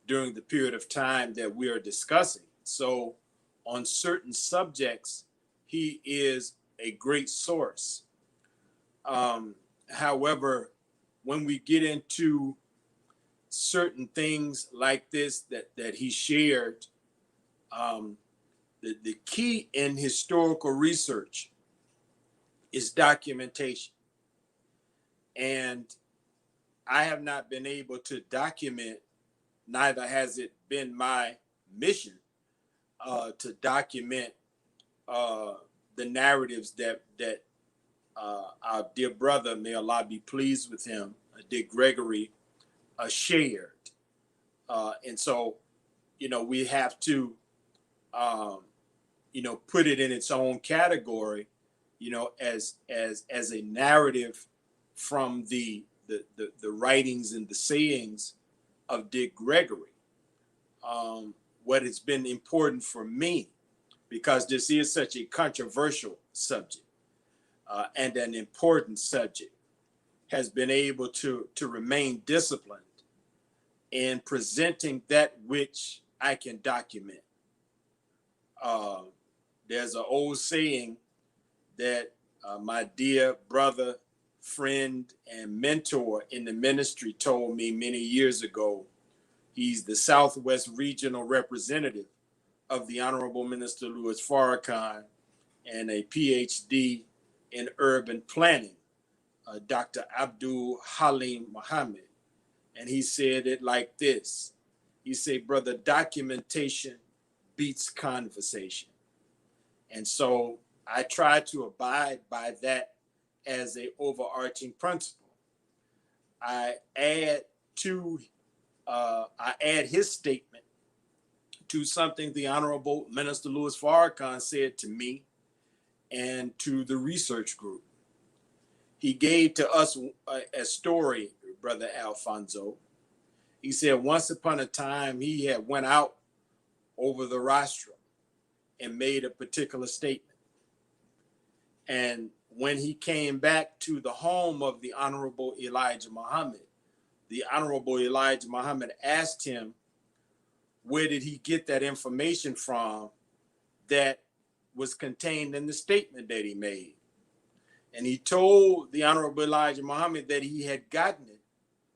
Speaker 2: during the period of time that we are discussing. So on certain subjects, he is a great source. However, when we get into certain things like this that he shared, the key in historical research is documentation. And I have not been able to document, neither has it been my mission to document the narratives that our dear brother, may Allah be pleased with him, Dick Gregory, shared. And so, we have to, put it in its own category, as a narrative from the writings and the sayings of Dick Gregory. What has been important for me, because this is such a controversial subject and an important subject, has been able to remain disciplined in presenting that which I can document. There's an old saying that my dear brother, friend, and mentor in the ministry told me many years ago. He's the Southwest Regional Representative of the Honorable Minister Louis Farrakhan and a PhD in urban planning, Dr. Abdul Halim Muhammad. And he said it like this. He said, brother, documentation beats conversation. And so I try to abide by that as an overarching principle. I add his statement to something the Honorable Minister Louis Farrakhan said to me and to the research group. He gave to us a story, Brother Alfonso. He said once upon a time he had went out over the rostrum and made a particular statement. And when he came back to the home of the Honorable Elijah Muhammad, the Honorable Elijah Muhammad asked him, where did he get that information from that was contained in the statement that he made? And he told the Honorable Elijah Muhammad that he had gotten it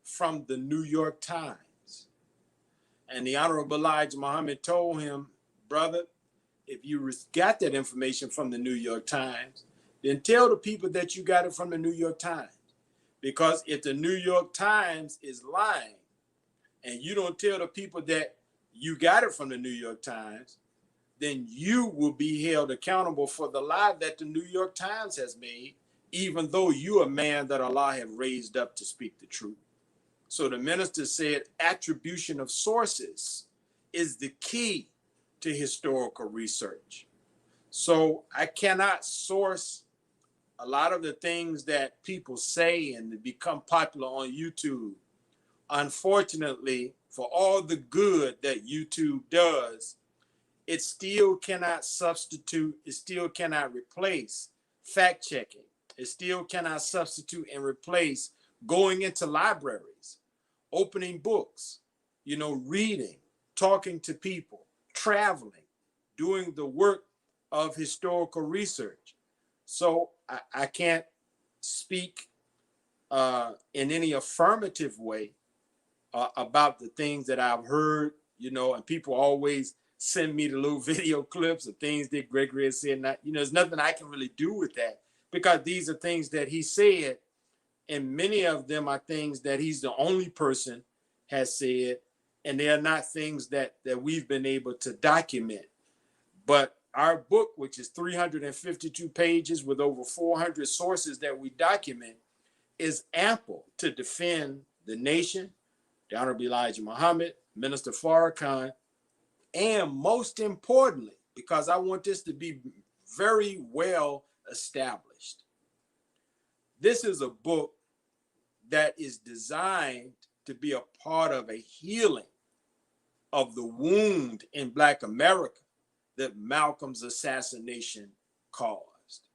Speaker 2: from the New York Times. And the Honorable Elijah Muhammad told him, brother, if you got that information from the New York Times, then tell the people that you got it from the New York Times. Because if the New York Times is lying and you don't tell the people that you got it from the New York Times, then you will be held accountable for the lie that the New York Times has made, even though you're a man that Allah have raised up to speak the truth. So the minister said attribution of sources is the key to historical research. So I cannot source a lot of the things that people say and become popular on YouTube. Unfortunately, for all the good that YouTube does, it still cannot substitute, it still cannot replace fact checking. It still cannot substitute and replace going into libraries, opening books, reading, talking to people, traveling, doing the work of historical research. So I can't speak in any affirmative way about the things that I've heard, and people always send me the little video clips of things that Gregory has said. And there's nothing I can really do with that, because these are things that he said, and many of them are things that he's the only person has said, and they are not things that we've been able to document. But our book, which is 352 pages with over 400 sources that we document, is ample to defend the nation, the Honorable Elijah Muhammad, Minister Farrakhan, and most importantly, because I want this to be very well established, this is a book that is designed to be a part of a healing of the wound in Black America that Malcolm's assassination caused.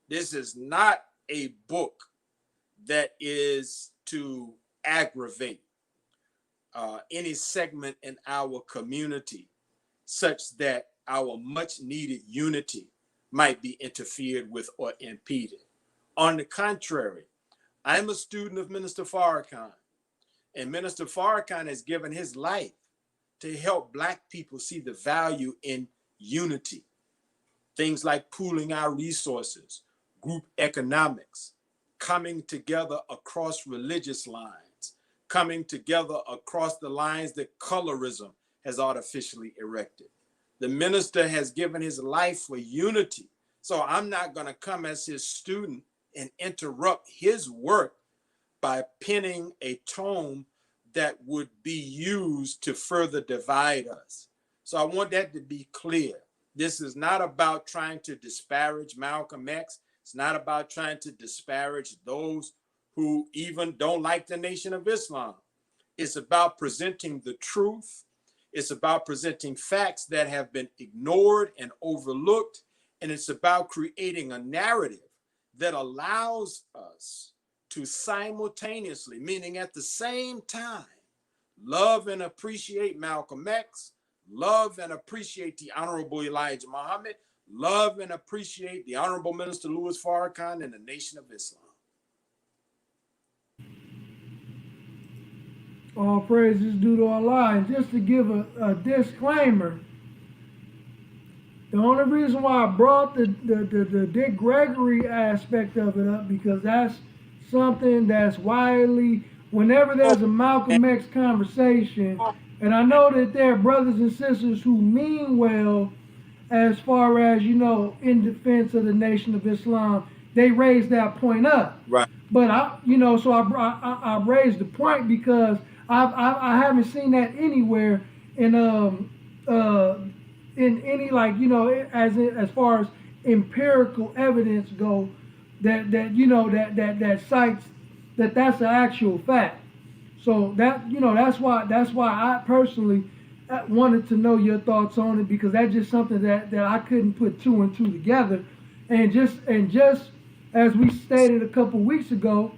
Speaker 2: This is not a book that is to aggravate any segment in our community such that our much needed unity might be interfered with or impeded. On the contrary, I'm a student of Minister Farrakhan, and Minister Farrakhan has given his life to help Black people see the value in unity. Things like pooling our resources, group economics, coming together across religious lines, coming together across the lines that colorism has artificially erected. The minister has given his life for unity. So I'm not going to come as his student and interrupt his work by penning a tome that would be used to further divide us. So I want that to be clear. This is not about trying to disparage Malcolm X. It's not about trying to disparage those who even don't like the Nation of Islam. It's about presenting the truth. It's about presenting facts that have been ignored and overlooked. And it's about creating a narrative that allows us to simultaneously, meaning at the same time, love and appreciate Malcolm X, love and appreciate the Honorable Elijah Muhammad, love and appreciate the Honorable Minister Louis Farrakhan and the Nation of Islam.
Speaker 1: All praises due to Allah. And just to give a disclaimer, the only reason why I brought the Dick Gregory aspect of it up, because that's something that's widely, whenever there's a Malcolm X conversation, and I know that there are brothers and sisters who mean well as far as, in defense of the Nation of Islam, they raise that point up.
Speaker 2: Right.
Speaker 1: But I raised the point because I haven't seen that anywhere in any, like, as far as empirical evidence go, that cites that's an actual fact. So that's why I personally wanted to know your thoughts on it, because that's just something that I couldn't put two and two together. And just as we stated a couple weeks ago,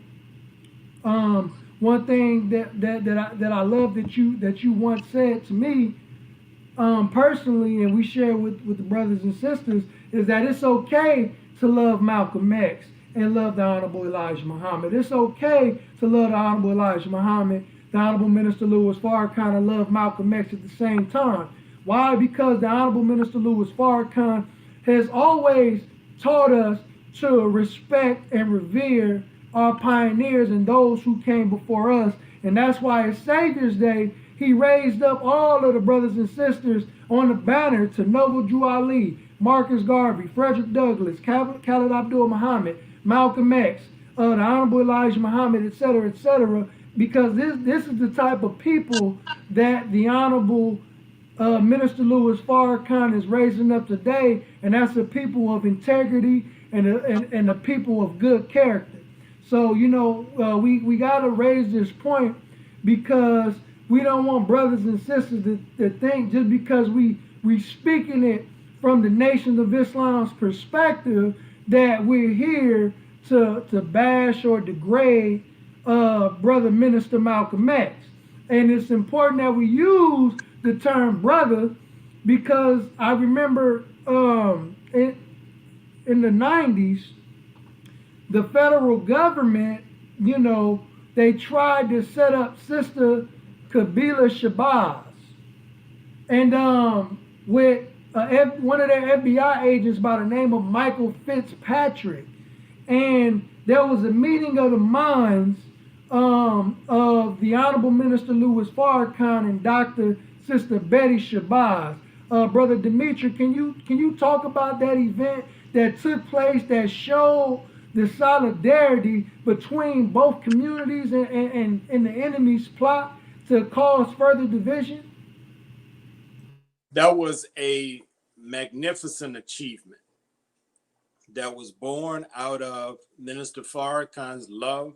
Speaker 1: one thing that I love that you once said to me, personally, and we share with the brothers and sisters, is that it's okay to love Malcolm X and love the Honorable Elijah Muhammad. It's okay to love the Honorable Elijah Muhammad, the Honorable Minister Louis Farrakhan, and love Malcolm X at the same time. Why? Because the Honorable Minister Louis Farrakhan has always taught us to respect and revere our pioneers and those who came before us. And that's why at Savior's Day, he raised up all of the brothers and sisters on the banner to Noble Drew Ali, Marcus Garvey, Frederick Douglass, Khalid Abdul Muhammad, Malcolm X, the Honorable Elijah Muhammad, etc., because this is the type of people that the Honorable Minister Louis Farrakhan is raising up today, and that's the people of integrity and the people of good character. So, we got to raise this point, because we don't want brothers and sisters to think just because we speaking it from the Nation of Islam's perspective that we're here to bash or degrade Brother Minister Malcolm X. And it's important that we use the term brother, because I remember in the 90s, the federal government, they tried to set up sister Kabila Shabazz, and with one of their FBI agents by the name of Michael Fitzpatrick. And there was a meeting of the minds of the Honorable Minister Louis Farrakhan and Dr. Sister Betty Shabazz. Brother Demetric, can you talk about that event that took place that showed the solidarity between both communities and the enemy's plot to cause further division?
Speaker 2: That was a magnificent achievement that was born out of Minister Farrakhan's love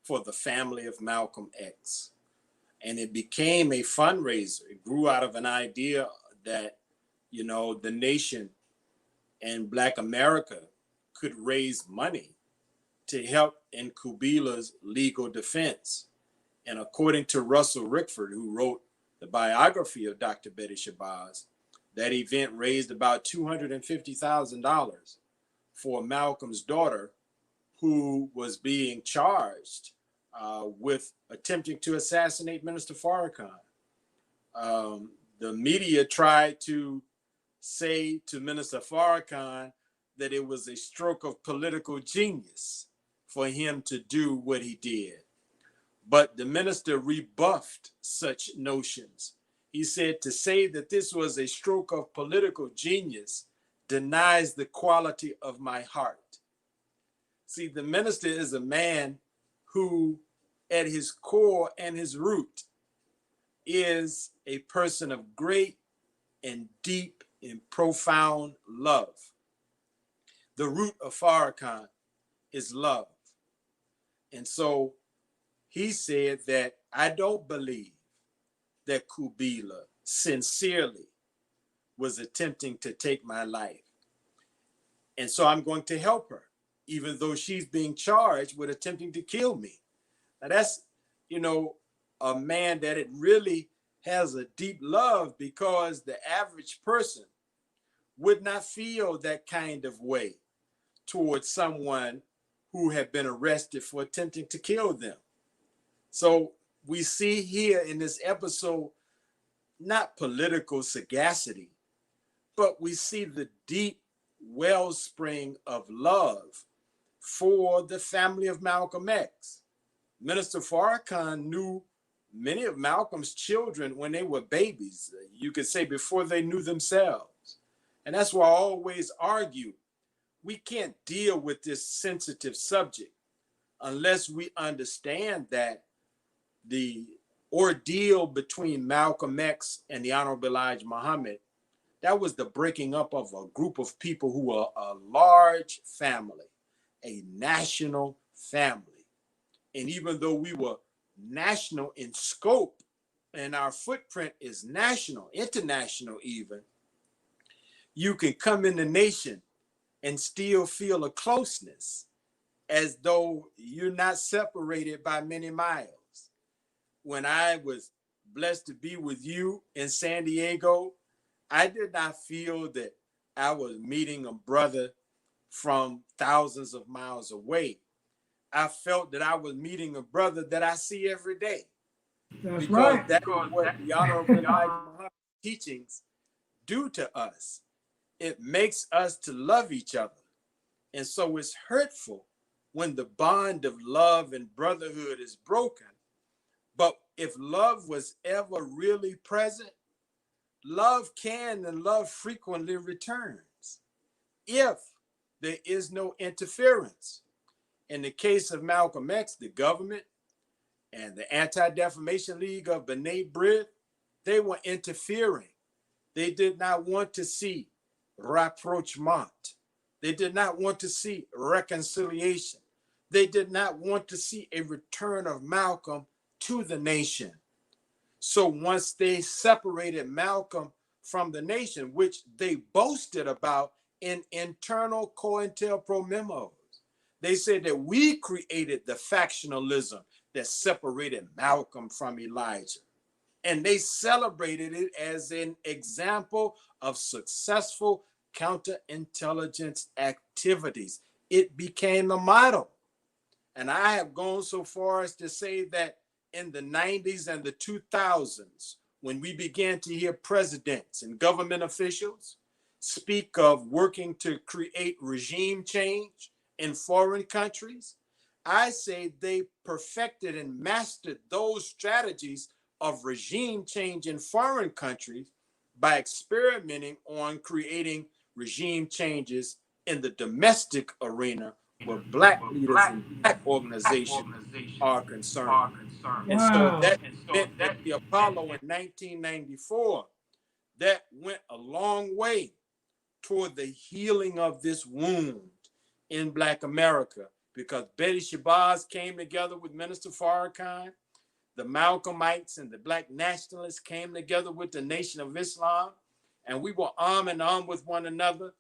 Speaker 2: for the family of Malcolm X. And it became a fundraiser. It grew out of an idea that, you know, the nation and Black America could raise money to help in Kubila's legal defense. And according to Russell Rickford, who wrote the biography of Dr. Betty Shabazz, that event raised about $250,000 for Malcolm's daughter, who was being charged with attempting to assassinate Minister Farrakhan. The media tried to say to Minister Farrakhan that it was a stroke of political genius for him to do what he did. But the minister rebuffed such notions. He said to say that this was a stroke of political genius denies the quality of my heart. See, the minister is a man who, at his core and his root, is a person of great and deep and profound love. The root of Farrakhan is love. And so he said that I don't believe that Kubila sincerely was attempting to take my life. And so I'm going to help her, even though she's being charged with attempting to kill me. Now that's, you know, a man that it really has a deep love, because the average person would not feel that kind of way towards someone who had been arrested for attempting to kill them. So we see here in this episode, not political sagacity, but we see the deep wellspring of love for the family of Malcolm X. Minister Farrakhan knew many of Malcolm's children when they were babies, you could say before they knew themselves. And that's why I always argue, we can't deal with this sensitive subject unless we understand that the ordeal between Malcolm X and the Honorable Elijah Muhammad, that was the breaking up of a group of people who were a large family, a national family. And even though we were national in scope and our footprint is national, international even, you can come in the nation and still feel a closeness as though you're not separated by many miles. When I was blessed to be with you in San Diego, I did not feel that I was meeting a brother from thousands of miles away. I felt that I was meeting a brother that I see every day.
Speaker 1: That's
Speaker 2: because
Speaker 1: right.
Speaker 2: That is what the Honorable Elijah Muhammad teachings do to us. It makes us to love each other. And so it's hurtful when the bond of love and brotherhood is broken. But if love was ever really present, love can and love frequently returns if there is no interference. In the case of Malcolm X, the government and the Anti-Defamation League of B'nai B'rith, they were interfering. They did not want to see rapprochement. They did not want to see reconciliation. They did not want to see a return of Malcolm to the nation. So once they separated Malcolm from the nation, which they boasted about in internal Cointelpro memos, they said that we created the factionalism that separated Malcolm from Elijah. And they celebrated it as an example of successful counterintelligence activities. It became a model. And I have gone so far as to say that in the 90s and the 2000s, when we began to hear presidents and government officials speak of working to create regime change in foreign countries, I say they perfected and mastered those strategies of regime change in foreign countries by experimenting on creating regime changes in the domestic arena where Black leaders and Black organizations are concerned. And so
Speaker 1: Wow.
Speaker 2: that meant that the Apollo in 1994, that went a long way toward the healing of this wound in Black America, because Betty Shabazz came together with Minister Farrakhan, the Malcolmites and the Black nationalists came together with the Nation of Islam, and we were arm in arm with one another,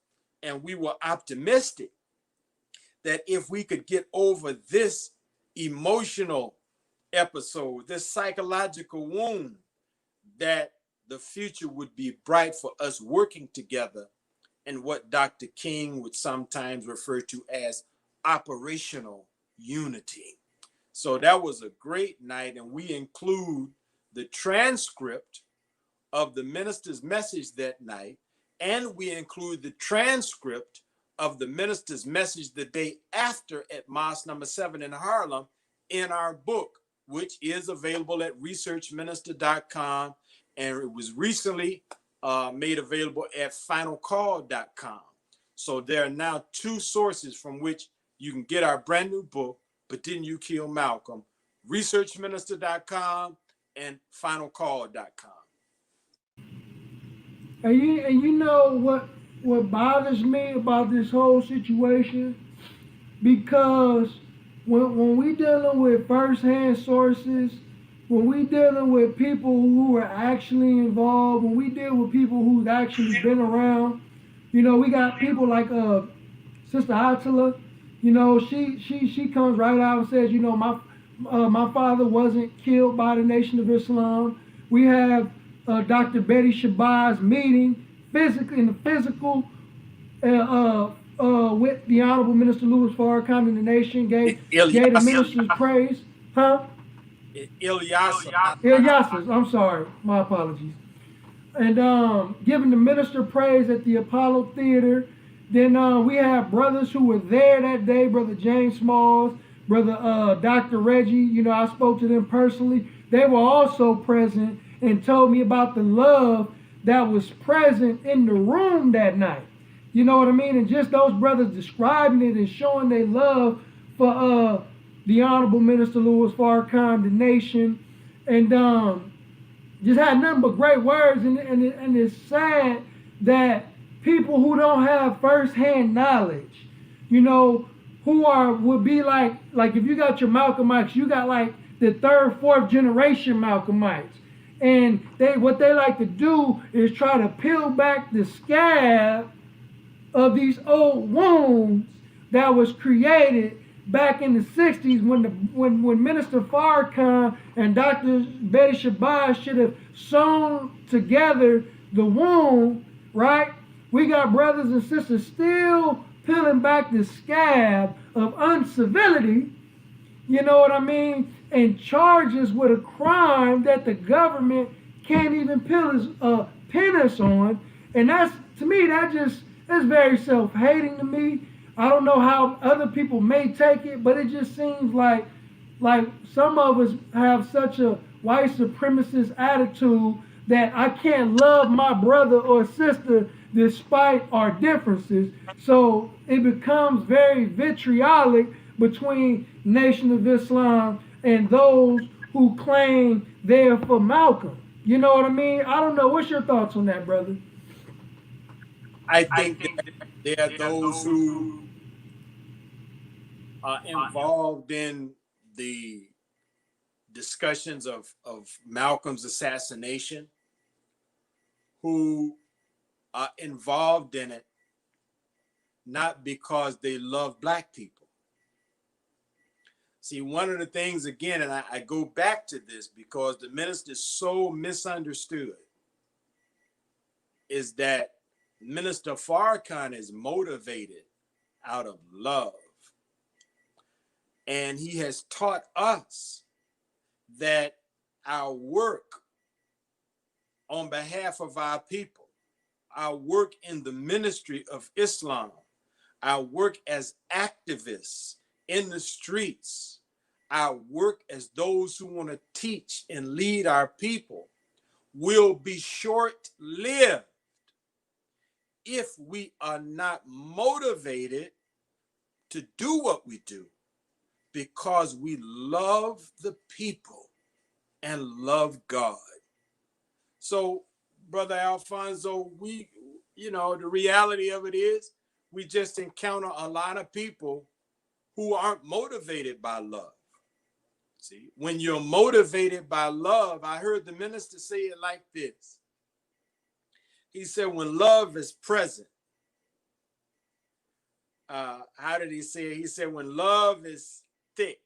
Speaker 2: and we were optimistic that if we could get over this emotional episode, this psychological wound, that the future would be bright for us working together in what Dr. King would sometimes refer to as operational unity. So that was a great night, and we include the transcript of the minister's message that night, and we include the transcript of the minister's message the day after at Mosque number 7 in Harlem in our book, which is available at researchminister.com, and it was recently made available at finalcall.com. So there are now two sources from which you can get our brand new book, But Didn't You Kill Malcolm? Researchminister.com and finalcall.com.
Speaker 1: And you know what bothers me about this whole situation? Because when we dealing with first-hand sources, when we dealing with people who are actually involved, when we deal with people who's actually been around, you know, we got people like Sister Atala. You know, she comes right out and says, you know, my father wasn't killed by the Nation of Islam. We have Dr. Betty Shabazz meeting physically in the physical with the Honorable Minister Louis Farrakhan and the nation gave the ministers praise. Huh? Ilyasas, I'm sorry, my apologies. And giving the minister praise at the Apollo Theater. Then we have brothers who were there that day, Brother James Smalls, Brother Dr. Reggie. You know, I spoke to them personally. They were also present and told me about the love that was present in the room that night. You know what I mean? And just those brothers describing it and showing their love for the Honorable Minister Louis Farrakhan, the nation, and just had nothing but great words. And it's sad that people who don't have first-hand knowledge, you know, would be like if you got your Malcolmites, you got like the third, fourth generation Malcolmites. And what they like to do is try to peel back the scab of these old wounds that was created back in the 60s when Minister Farrakhan and Dr. Betty Shabazz should have sewn together the wound, right? We got brothers and sisters still peeling back the scab of uncivility, you know what I mean, and charges with a crime that the government can't even pin us on. And that's, to me, that's very self-hating to me. I don't know how other people may take it, but it just seems like some of us have such a white supremacist attitude that I can't love my brother or sister despite our differences. So it becomes very vitriolic between Nation of Islam and those who claim they're for Malcolm. You know what I mean? I don't know. What's your thoughts on that, brother?
Speaker 2: I think that there are those who are involved in the discussions of Malcolm's assassination, who are involved in it not because they love Black people. See, one of the things, again, and I go back to this because the minister is so misunderstood, is that Minister Farrakhan is motivated out of love. And he has taught us that our work on behalf of our people, our work in the ministry of Islam, our work as activists in the streets, our work as those who want to teach and lead our people will be short-lived if we are not motivated to do what we do because we love the people and love God. So, Brother Alfonso, the reality of it is we just encounter a lot of people who aren't motivated by love. See, when you're motivated by love, I heard the minister say it like this. He said, when love is present, how did he say it? He said, when love is thick,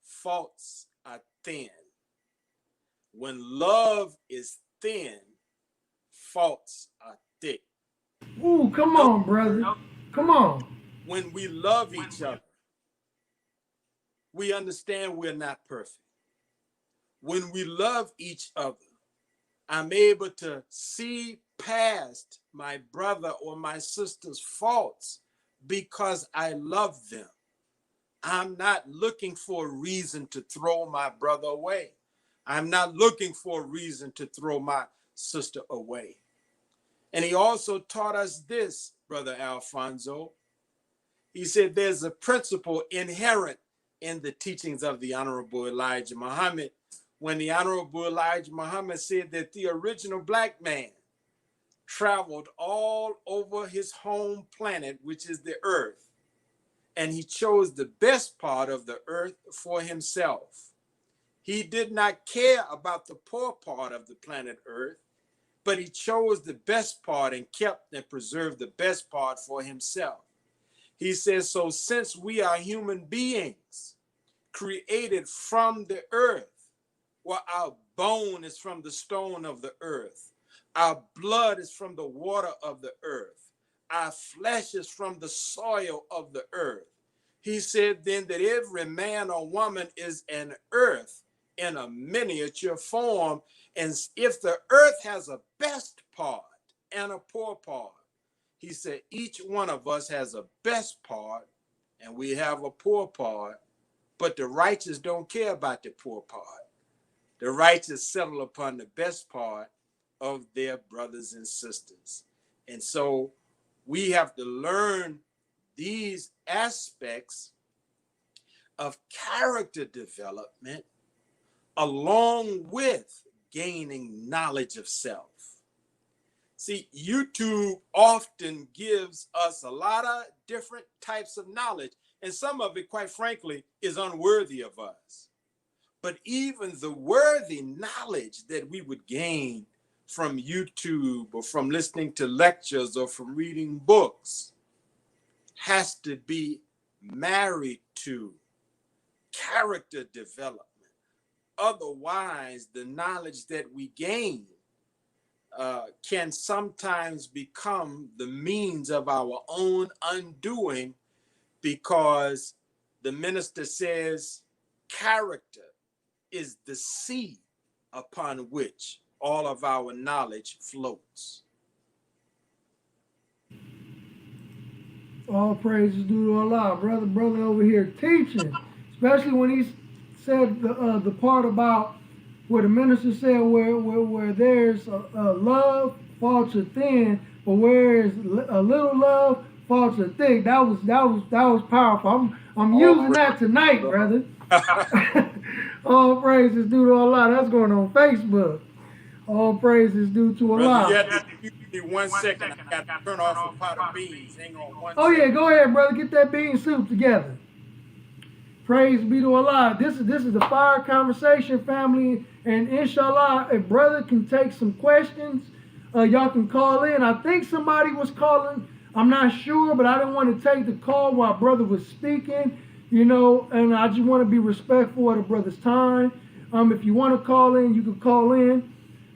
Speaker 2: faults are thin. When love is thin, faults are thick.
Speaker 1: Ooh, come on, brother. Come on.
Speaker 2: When we love each other, we understand we're not perfect. When we love each other, I'm able to see past my brother or my sister's faults because I love them. I'm not looking for a reason to throw my brother away. I'm not looking for a reason to throw my sister away. And he also taught us this, Brother Alfonso. He said there's a principle inherent in the teachings of the Honorable Elijah Muhammad when the Honorable Elijah Muhammad said that the original black man traveled all over his home planet, which is the earth, and he chose the best part of the earth for himself. He did not care about the poor part of the planet Earth, but he chose the best part and kept and preserved the best part for himself. He says, so since we are human beings created from the earth, well, our bone is from the stone of the earth, our blood is from the water of the earth, our flesh is from the soil of the earth. He said then that every man or woman is an earth in a miniature form. And if the earth has a best part and a poor part, he said each one of us has a best part and we have a poor part, but the righteous don't care about the poor part. The righteous settle upon the best part of their brothers and sisters. And so we have to learn these aspects of character development along with gaining knowledge of self. See, YouTube often gives us a lot of different types of knowledge, and some of it, quite frankly, is unworthy of us. But even the worthy knowledge that we would gain from YouTube or from listening to lectures or from reading books has to be married to character development. Otherwise, the knowledge that we gain can sometimes become the means of our own undoing, because the minister says character is the seed upon which all of our knowledge floats.
Speaker 1: All praises due to Allah. Brother over here teaching, especially when he said the part about where the minister said where there's a love, faults are thin, but where is a little love, faults are thick. That was powerful. I'm using that tonight, brother. All praises due to Allah. That's going on Facebook. All praises due to Allah.
Speaker 2: Brother, you have to give me 1 second. I got to turn off a pot of beans. Hang on 1
Speaker 1: Oh
Speaker 2: second.
Speaker 1: yeah, go ahead, brother. Get that bean soup together. Praise be to Allah. This is a fire conversation, family. And inshallah, if brother can take some questions, y'all can call in. I think somebody was calling. I'm not sure, but I didn't want to take the call while brother was speaking, and I just want to be respectful of the brother's time. If you want to call in, you can call in.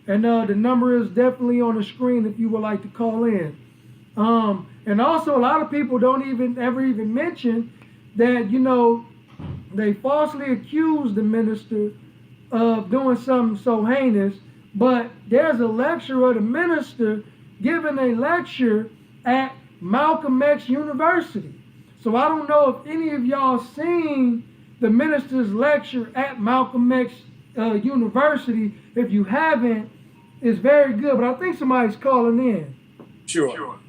Speaker 1: And the number is definitely on the screen if you would like to call in. And also, a lot of people don't ever even mention that, they falsely accused the minister of doing something so heinous, but there's a lecture of the minister giving a lecture at Malcolm X University. So I don't know if any of y'all seen the minister's lecture at Malcolm X University. If you haven't, it's very good. But I think somebody's calling in.
Speaker 2: Sure.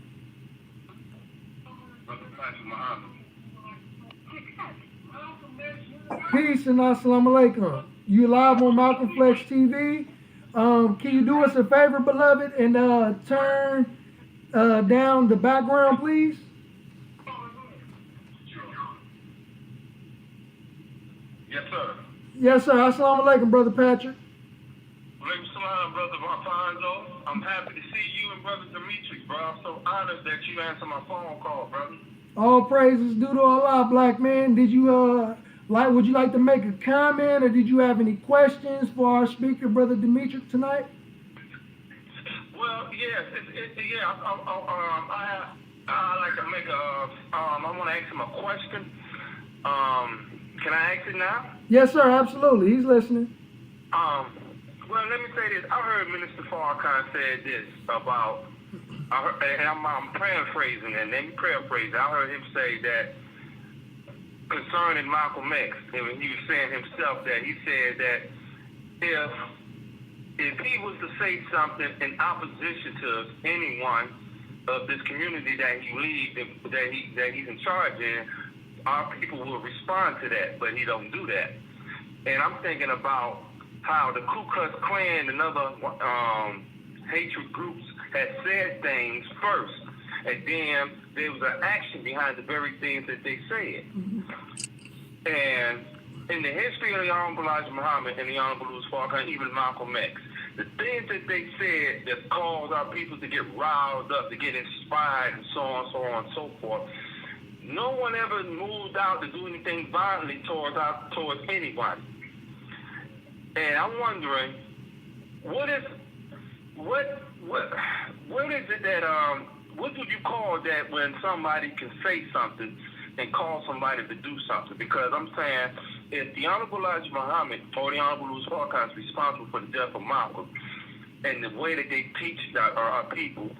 Speaker 1: Peace and assalamu alaikum. You live on Malcolm Flex TV. Can you do us a favor, beloved, and turn down the background, please?
Speaker 3: Yes, sir.
Speaker 1: Yes, sir. Assalamu alaikum, Brother Patrick.
Speaker 3: Walaikum salam, Brother Alfonso. I'm happy to see you and Brother Demetric, bro. I'm so honored that you answered my phone call, brother.
Speaker 1: All praises due to Allah, black man. Did you would you like to make a comment, or did you have any questions for our speaker, Brother Demetric, tonight?
Speaker 3: Well, yes, I like to make I want to ask him a question. Can I ask it now?
Speaker 1: Yes, sir, absolutely. He's listening.
Speaker 3: Well, let me say this. I heard Minister Farrakhan said this about, and I'm paraphrasing it. Let me paraphrase it. I heard him say that concerning Malcolm X, and he was saying himself that he said that if he was to say something in opposition to anyone of this community that he leads, that he's in charge in, our people will respond to that, but he don't do that. And I'm thinking about how the Ku Klux Klan and other hatred groups had said things first, and then there was an action behind the very things that they said. Mm-hmm. And in the history of the Honorable Elijah Muhammad and the Honorable Louis Farrakhan, even Malcolm X, the things that they said that caused our people to get riled up, to get inspired, and so on and so forth, no one ever moved out to do anything violently towards anyone. And I'm wondering, what is it that what do you call that when somebody can say something and call somebody to do something? Because I'm saying, if the Honorable Elijah Muhammad or the Honorable Louis Farrakhan is responsible for the death of Malcolm and the way that they teach our people,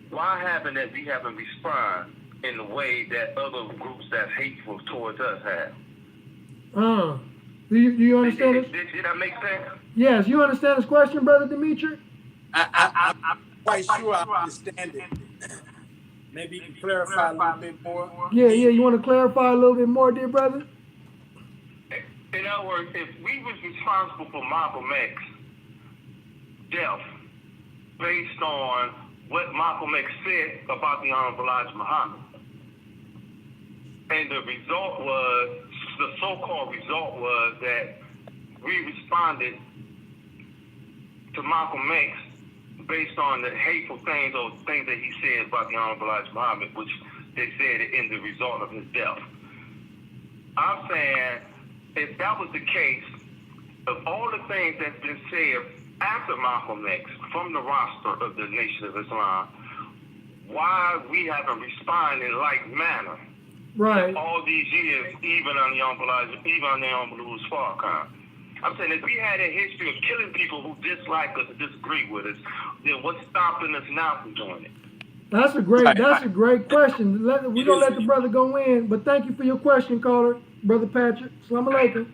Speaker 3: why haven't we respond in the way that other groups that's hateful towards us have?
Speaker 1: Do you understand it?
Speaker 3: Did that make sense?
Speaker 1: Yes, you understand this question, Brother Demetric?
Speaker 2: I'm quite sure I understand it. Maybe you can clarify a little bit more.
Speaker 1: Yeah, you want to clarify a little bit more, dear brother?
Speaker 3: In other words, if we was responsible for Malcolm X death based on what Malcolm X said about the Honorable Elijah Muhammad, and the so-called result was that we responded to Malcolm X based on the hateful things or things that he said about the Honorable Elijah Muhammad, which they said in the result of his death. I'm saying, if that was the case, of all the things that's been said after Malcolm X from the roster of the Nation of Islam, why we haven't responded in like manner?
Speaker 1: Right.
Speaker 3: All these years, even on the Honorable Louis Farrakhan. I'm saying, if we had a history of killing people who dislike us and disagree with us, then what's stopping us now from doing it?
Speaker 1: That's a great question. We're gonna let the brother go in, but thank you for your question, caller, Brother Patrick. Assalamu alaikum.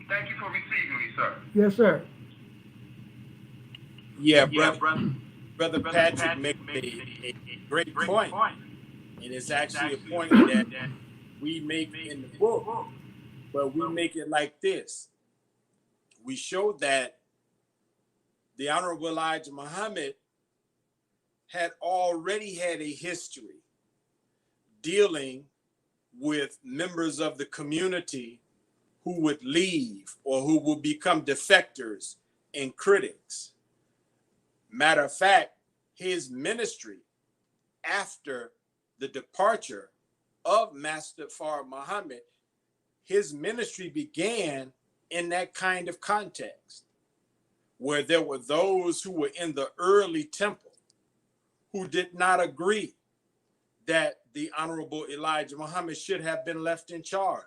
Speaker 3: Thank you for receiving me, sir.
Speaker 1: Yes, sir.
Speaker 2: Yeah, brother Patrick made a great point. And it's actually a point that we make in the book, but we make it like this. We show that the Honorable Elijah Muhammad had already had a history dealing with members of the community who would leave or who would become defectors and critics. Matter of fact, his ministry after the departure of Master Fard Muhammad, his ministry began in that kind of context, where there were those who were in the early temple who did not agree that the Honorable Elijah Muhammad should have been left in charge.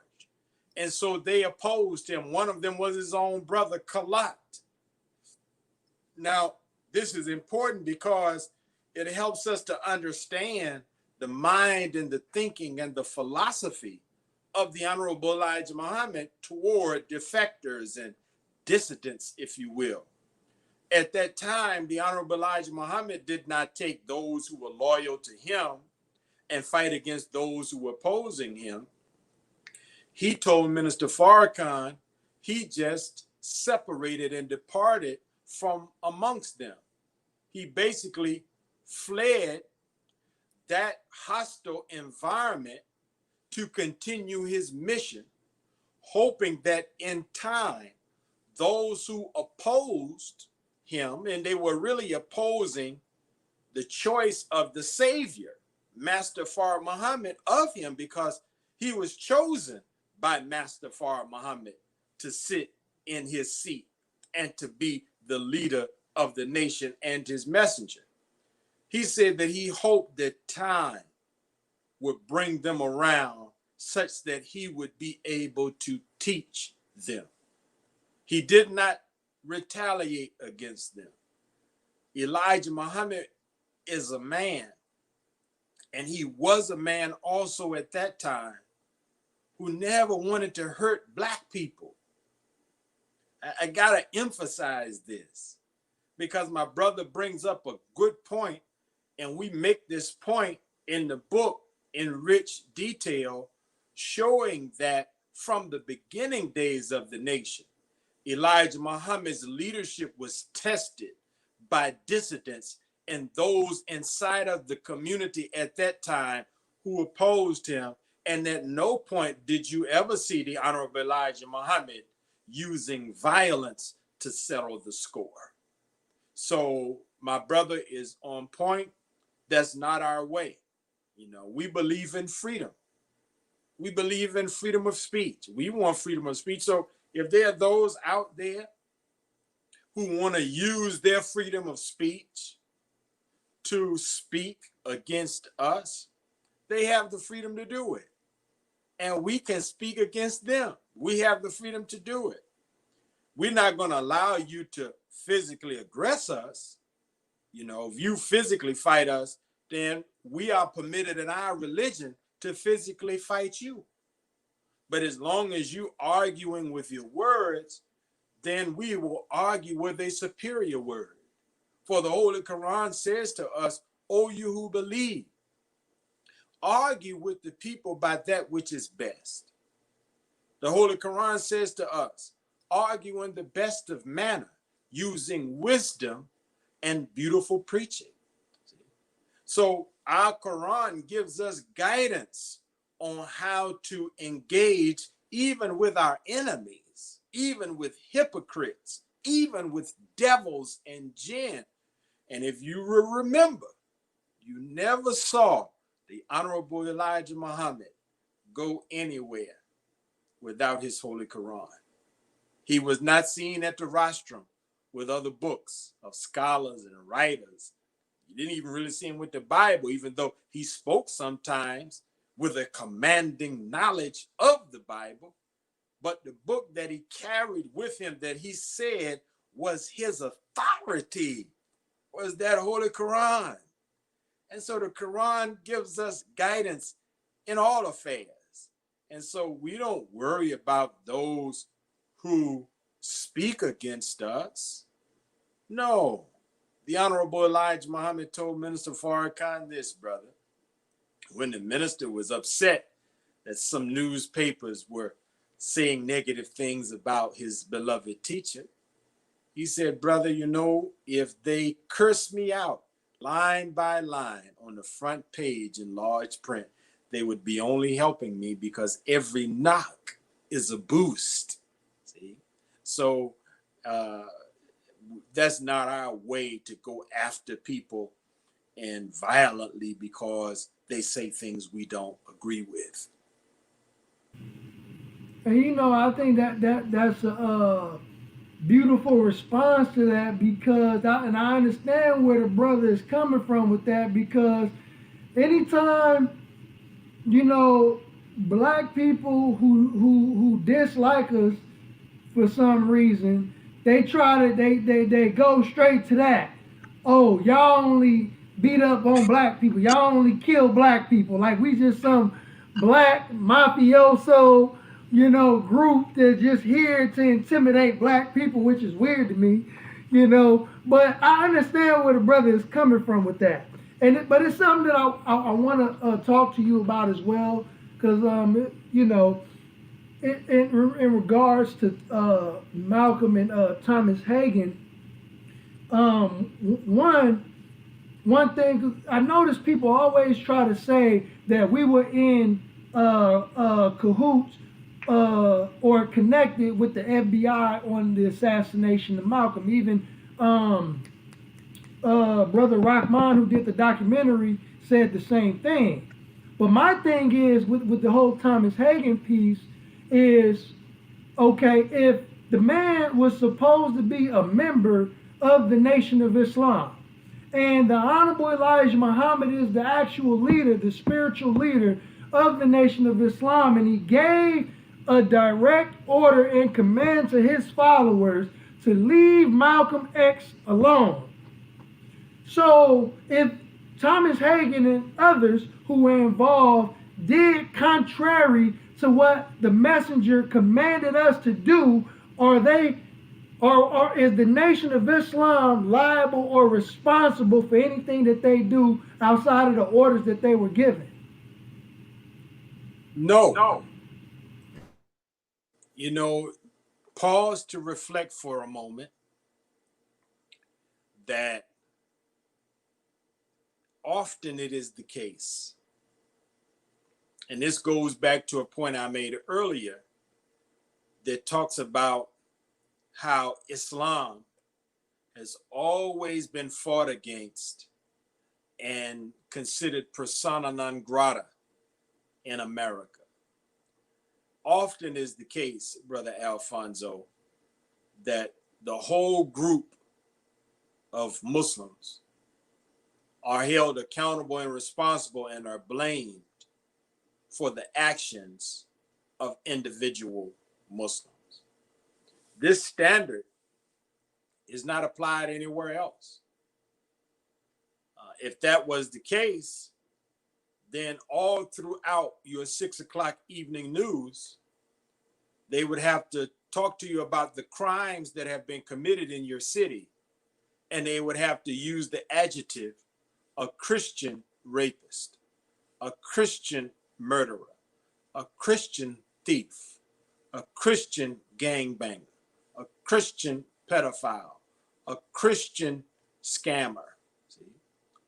Speaker 2: And so they opposed him. One of them was his own brother, Kalat. Now, this is important because it helps us to understand the mind and the thinking and the philosophy of the Honorable Elijah Muhammad toward defectors and dissidents, if you will. At that time, the Honorable Elijah Muhammad did not take those who were loyal to him and fight against those who were opposing him. He told Minister Farrakhan he just separated and departed from amongst them. He basically fled that hostile environment to continue his mission, hoping that in time, those who opposed him, and they were really opposing the choice of the Savior, Master Fard Muhammad, of him, because he was chosen by Master Fard Muhammad to sit in his seat and to be the leader of the nation and his messenger. He said that he hoped that time would bring them around such that he would be able to teach them. He did not retaliate against them. Elijah Muhammad is a man, and he was a man also at that time, who never wanted to hurt Black people. I gotta emphasize this because my brother brings up a good point, and we make this point in the book in rich detail, showing that from the beginning days of the nation, Elijah Muhammad's leadership was tested by dissidents and those inside of the community at that time who opposed him. And at no point did you ever see the Honorable Elijah Muhammad using violence to settle the score. So my brother is on point. That's not our way. You know, we believe in freedom. We believe in freedom of speech. We want freedom of speech. So if there are those out there who want to use their freedom of speech to speak against us, they have the freedom to do it. And we can speak against them. We have the freedom to do it. We're not going to allow you to physically aggress us. You know, if you physically fight us, then we are permitted in our religion to physically fight you. But as long as you arguing with your words, then we will argue with a superior word. For the Holy Quran says to us, O you who believe, argue with the people by that which is best. The Holy Quran says to us, argue in the best of manner, using wisdom and beautiful preaching. So our Quran gives us guidance on how to engage even with our enemies, even with hypocrites, even with devils and jinn. And if you remember, you never saw the Honorable Elijah Muhammad go anywhere without his Holy Quran. He was not seen at the rostrum with other books of scholars and writers. You didn't even really see him with the Bible, even though he spoke sometimes with a commanding knowledge of the Bible. But the book that he carried with him that he said was his authority was that Holy Quran. And so the Quran gives us guidance in all affairs. And so we don't worry about those who speak against us. No. The Honorable Elijah Muhammad told Minister Farrakhan this, brother. When the minister was upset that some newspapers were saying negative things about his beloved teacher, he said, brother, you know, if they curse me out line by line on the front page in large print, they would be only helping me because every knock is a boost. See? So that's not our way to go after people and violently because they say things we don't agree with.
Speaker 1: And you know, I think that's a beautiful response to that because I understand where the brother is coming from with that because anytime, you know, black people who dislike us for some reason, they go straight to that. Oh, y'all only beat up on black people. Y'all only kill black people. Like we just some black mafioso, group that's just here to intimidate black people, which is weird to me, But I understand where the brother is coming from with that, but it's something that I want to talk to you about as well, because in regards to Malcolm and Thomas Hagen, one thing I noticed people always try to say that we were in cahoots or connected with the FBI on the assassination of Malcolm. Even Brother Rahman, who did the documentary, said the same thing. But my thing is with the whole Thomas Hagen piece is, okay, if the man was supposed to be a member of the Nation of Islam, and the Honorable Elijah Muhammad is the actual leader, the spiritual leader of the Nation of Islam, and he gave a direct order and command to his followers to leave Malcolm X alone. So if Thomas Hagen and others who were involved did contrary to what the messenger commanded us to do, or is the Nation of Islam liable or responsible for anything that they do outside of the orders that they were given?
Speaker 2: No. Pause to reflect for a moment that often it is the case, and this goes back to a point I made earlier that talks about how Islam has always been fought against and considered persona non grata in America. Often is the case, Brother Alfonso, that the whole group of Muslims are held accountable and responsible and are blamed for the actions of individual Muslims. This standard is not applied anywhere else. If that was the case, then all throughout your 6 o'clock evening news, they would have to talk to you about the crimes that have been committed in your city, and they would have to use the adjective a Christian rapist, a Christian murderer, a Christian thief, a Christian gangbanger, a Christian pedophile, a Christian scammer. See?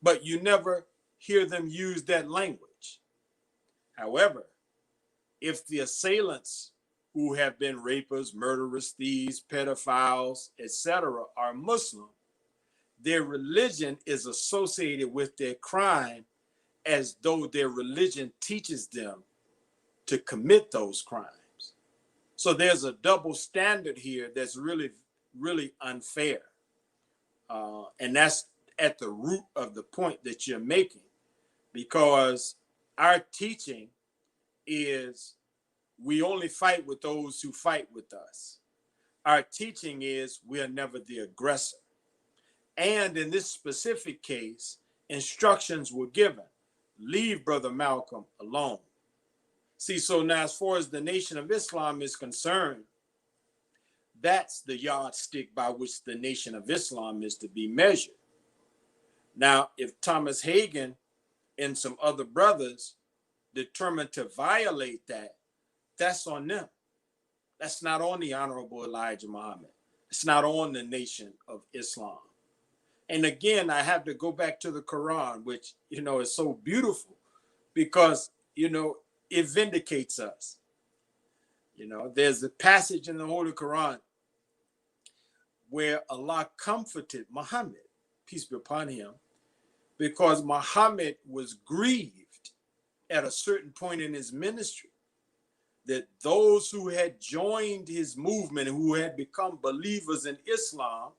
Speaker 2: But you never hear them use that language. However, if the assailants who have been rapists, murderers, thieves, pedophiles, etc., are Muslim, their religion is associated with their crime as though their religion teaches them to commit those crimes. So there's a double standard here that's really, really unfair. And that's at the root of the point that you're making, because our teaching is we only fight with those who fight with us. Our teaching is we are never the aggressor. And in this specific case, instructions were given. Leave Brother Malcolm alone. See, so now as far as the Nation of Islam is concerned, that's the yardstick by which the Nation of Islam is to be measured. Now, if Thomas Hagen and some other brothers determined to violate that, that's on them. That's not on the Honorable Elijah Muhammad. It's not on the Nation of Islam. And again, I have to go back to the Quran, which, is so beautiful because, it vindicates us. There's a passage in the Holy Quran where Allah comforted Muhammad, peace be upon him, because Muhammad was grieved at a certain point in his ministry that those who had joined his movement and who had become believers in Islam,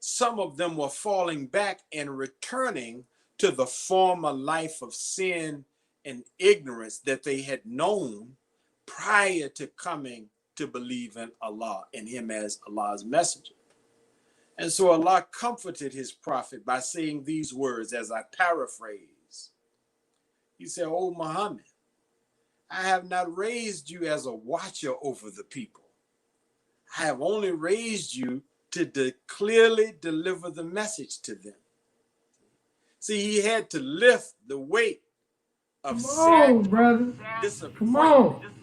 Speaker 2: some of them were falling back and returning to the former life of sin and ignorance that they had known prior to coming to believe in Allah and him as Allah's messenger. And so Allah comforted his prophet by saying these words, as I paraphrase. He said, "O Muhammad, I have not raised you as a watcher over the people. I have only raised you to clearly deliver the message to them." See, he had to lift the weight of
Speaker 1: Come on,
Speaker 2: disappointment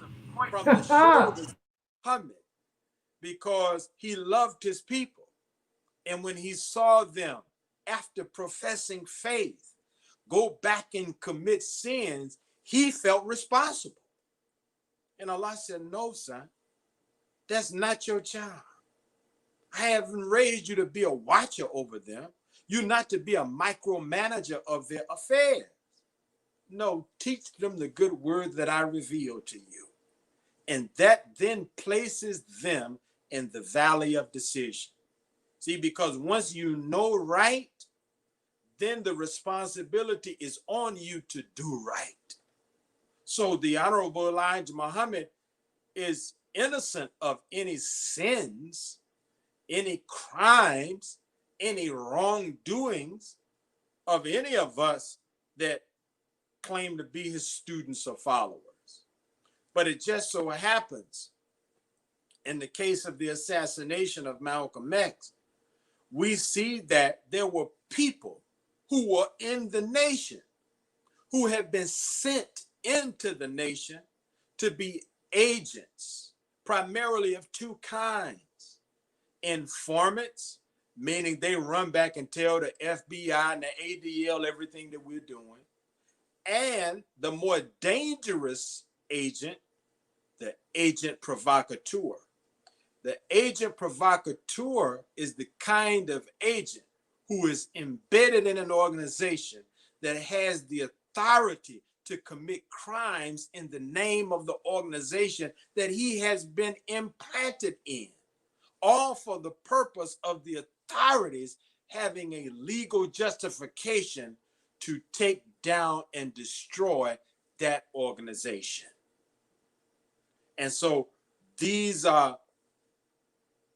Speaker 2: from the shoulders of Muhammad, because he loved his people. And when he saw them, after professing faith, go back and commit sins, he felt responsible. And Allah said, "No, son, that's not your child. I haven't raised you to be a watcher over them. You're not to be a micromanager of their affairs. No, teach them the good word that I revealed to you." And that then places them in the valley of decision. See, because once you know right, then the responsibility is on you to do right. So the Honorable Elijah Muhammad is innocent of any sins, any crimes, any wrongdoings of any of us that claim to be his students or followers. But it just so happens, in the case of the assassination of Malcolm X, we see that there were people who were in the nation, who have been sent into the nation to be agents, primarily of two kinds. Informants, meaning they run back and tell the FBI and the ADL everything that we're doing. And the more dangerous agent, the agent provocateur. The agent provocateur is the kind of agent who is embedded in an organization that has the authority to commit crimes in the name of the organization that he has been implanted in, all for the purpose of the authorities having a legal justification to take down and destroy that organization. And so these are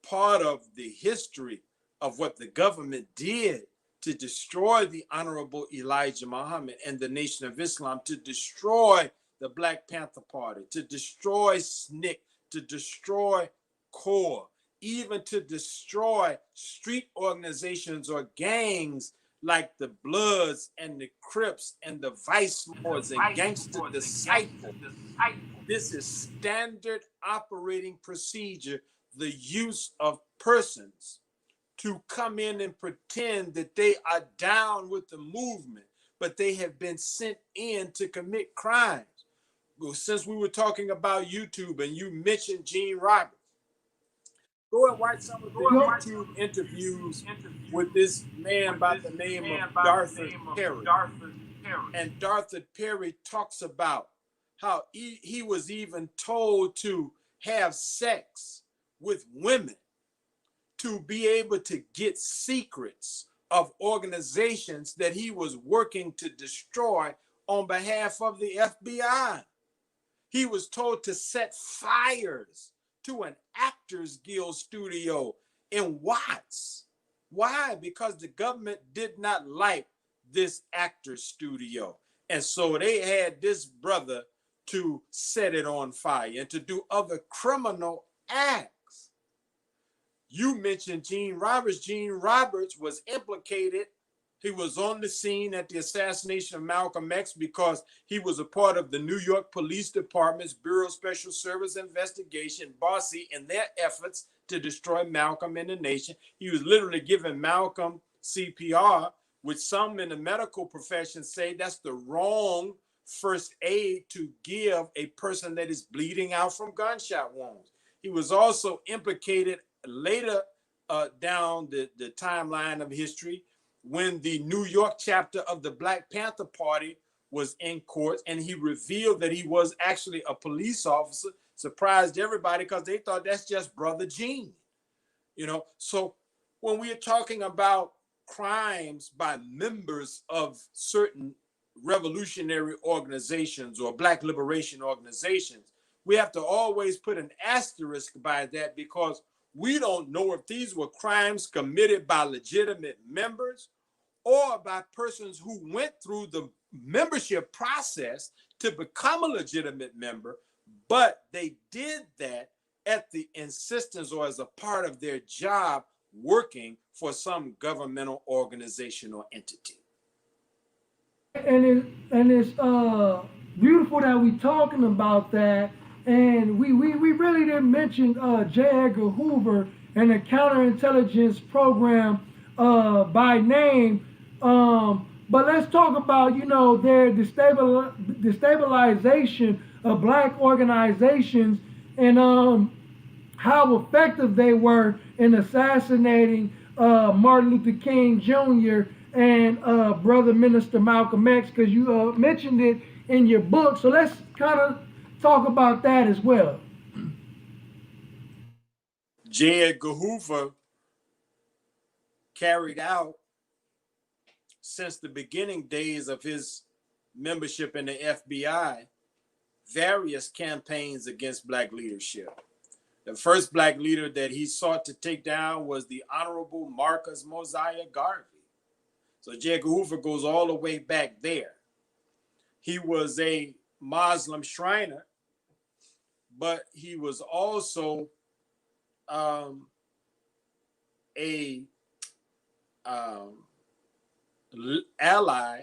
Speaker 2: part of the history of what the government did to destroy the Honorable Elijah Muhammad and the Nation of Islam, to destroy the Black Panther Party, to destroy SNCC, to destroy CORE, even to destroy street organizations or gangs like the Bloods and the Crips and the Vice Lords and Gangster Disciples. This is standard operating procedure, the use of persons to come in and pretend that they are down with the movement, but they have been sent in to commit crimes. Well, since we were talking about YouTube and you mentioned Gene Roberts, go and watch some of the YouTube interviews with this man by the name of Darther Perry. And Darther Perry talks about how he was even told to have sex with women to be able to get secrets of organizations that he was working to destroy on behalf of the FBI. He was told to set fires to an Actors Guild studio in Watts. Why? Because the government did not like this actor's studio. And so they had this brother to set it on fire and to do other criminal acts. You mentioned Gene Roberts. Gene Roberts was implicated. He was on the scene at the assassination of Malcolm X because he was a part of the New York Police Department's Bureau of Special Service Investigation, BOSSI, in their efforts to destroy Malcolm and the nation. He was literally giving Malcolm CPR, which some in the medical profession say that's the wrong first aid to give a person that is bleeding out from gunshot wounds. He was also implicated later down the timeline of history when the New York chapter of the Black Panther Party was in court, and he revealed that he was actually a police officer. Surprised everybody because they thought that's just Brother Gene. You know, so when we are talking about crimes by members of certain revolutionary organizations or black liberation organizations, we have to always put an asterisk by that, because we don't know if these were crimes committed by legitimate members or by persons who went through the membership process to become a legitimate member, but they did that at the insistence or as a part of their job working for some governmental organization or entity.
Speaker 1: And it's beautiful that we talking about that. And we really didn't mention J. Edgar Hoover and the counterintelligence program by name. But let's talk about, their destabilization of black organizations, and how effective they were in assassinating Martin Luther King Jr. and Brother Minister Malcolm X, because you mentioned it in your book. So let's kind of talk about that as well.
Speaker 2: J. Edgar Hoover carried out, since the beginning days of his membership in the FBI, various campaigns against black leadership. The first black leader that he sought to take down was the Honorable Marcus Mosiah Garvey. So J. Edgar Hoover goes all the way back there. He was a Muslim Shriner, but he was also ally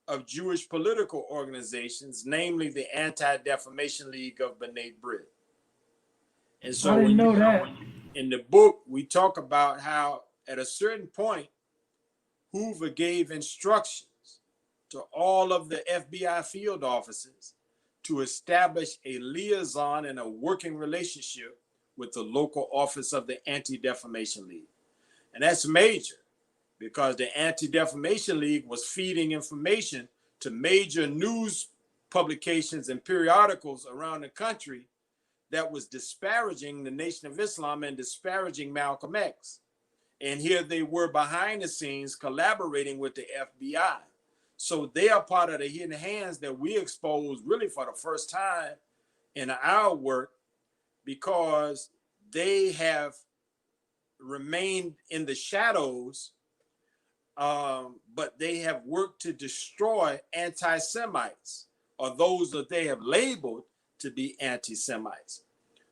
Speaker 2: of Jewish political organizations, namely the Anti-Defamation League of B'nai B'rith. And so
Speaker 1: I didn't know that.
Speaker 2: In the book, we talk about how at a certain point, Hoover gave instructions to all of the FBI field officers to establish a liaison and a working relationship with the local office of the Anti-Defamation League. And that's major, because the Anti-Defamation League was feeding information to major news publications and periodicals around the country that was disparaging the Nation of Islam and disparaging Malcolm X. And here they were behind the scenes collaborating with the FBI. So they are part of the hidden hands that we exposed really for the first time in our work, because they have remained in the shadows, but they have worked to destroy anti-Semites, or those that they have labeled to be anti-Semites.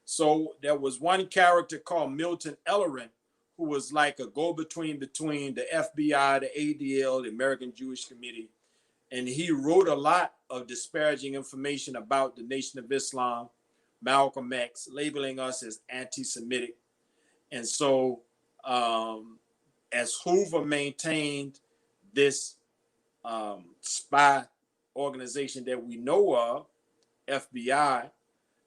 Speaker 2: So there was one character called Milton Ellerin, who was like a go-between between the FBI, the ADL, the American Jewish Committee. And he wrote a lot of disparaging information about the Nation of Islam, Malcolm X, labeling us as anti-Semitic. And so as Hoover maintained this spy organization that we know of, FBI,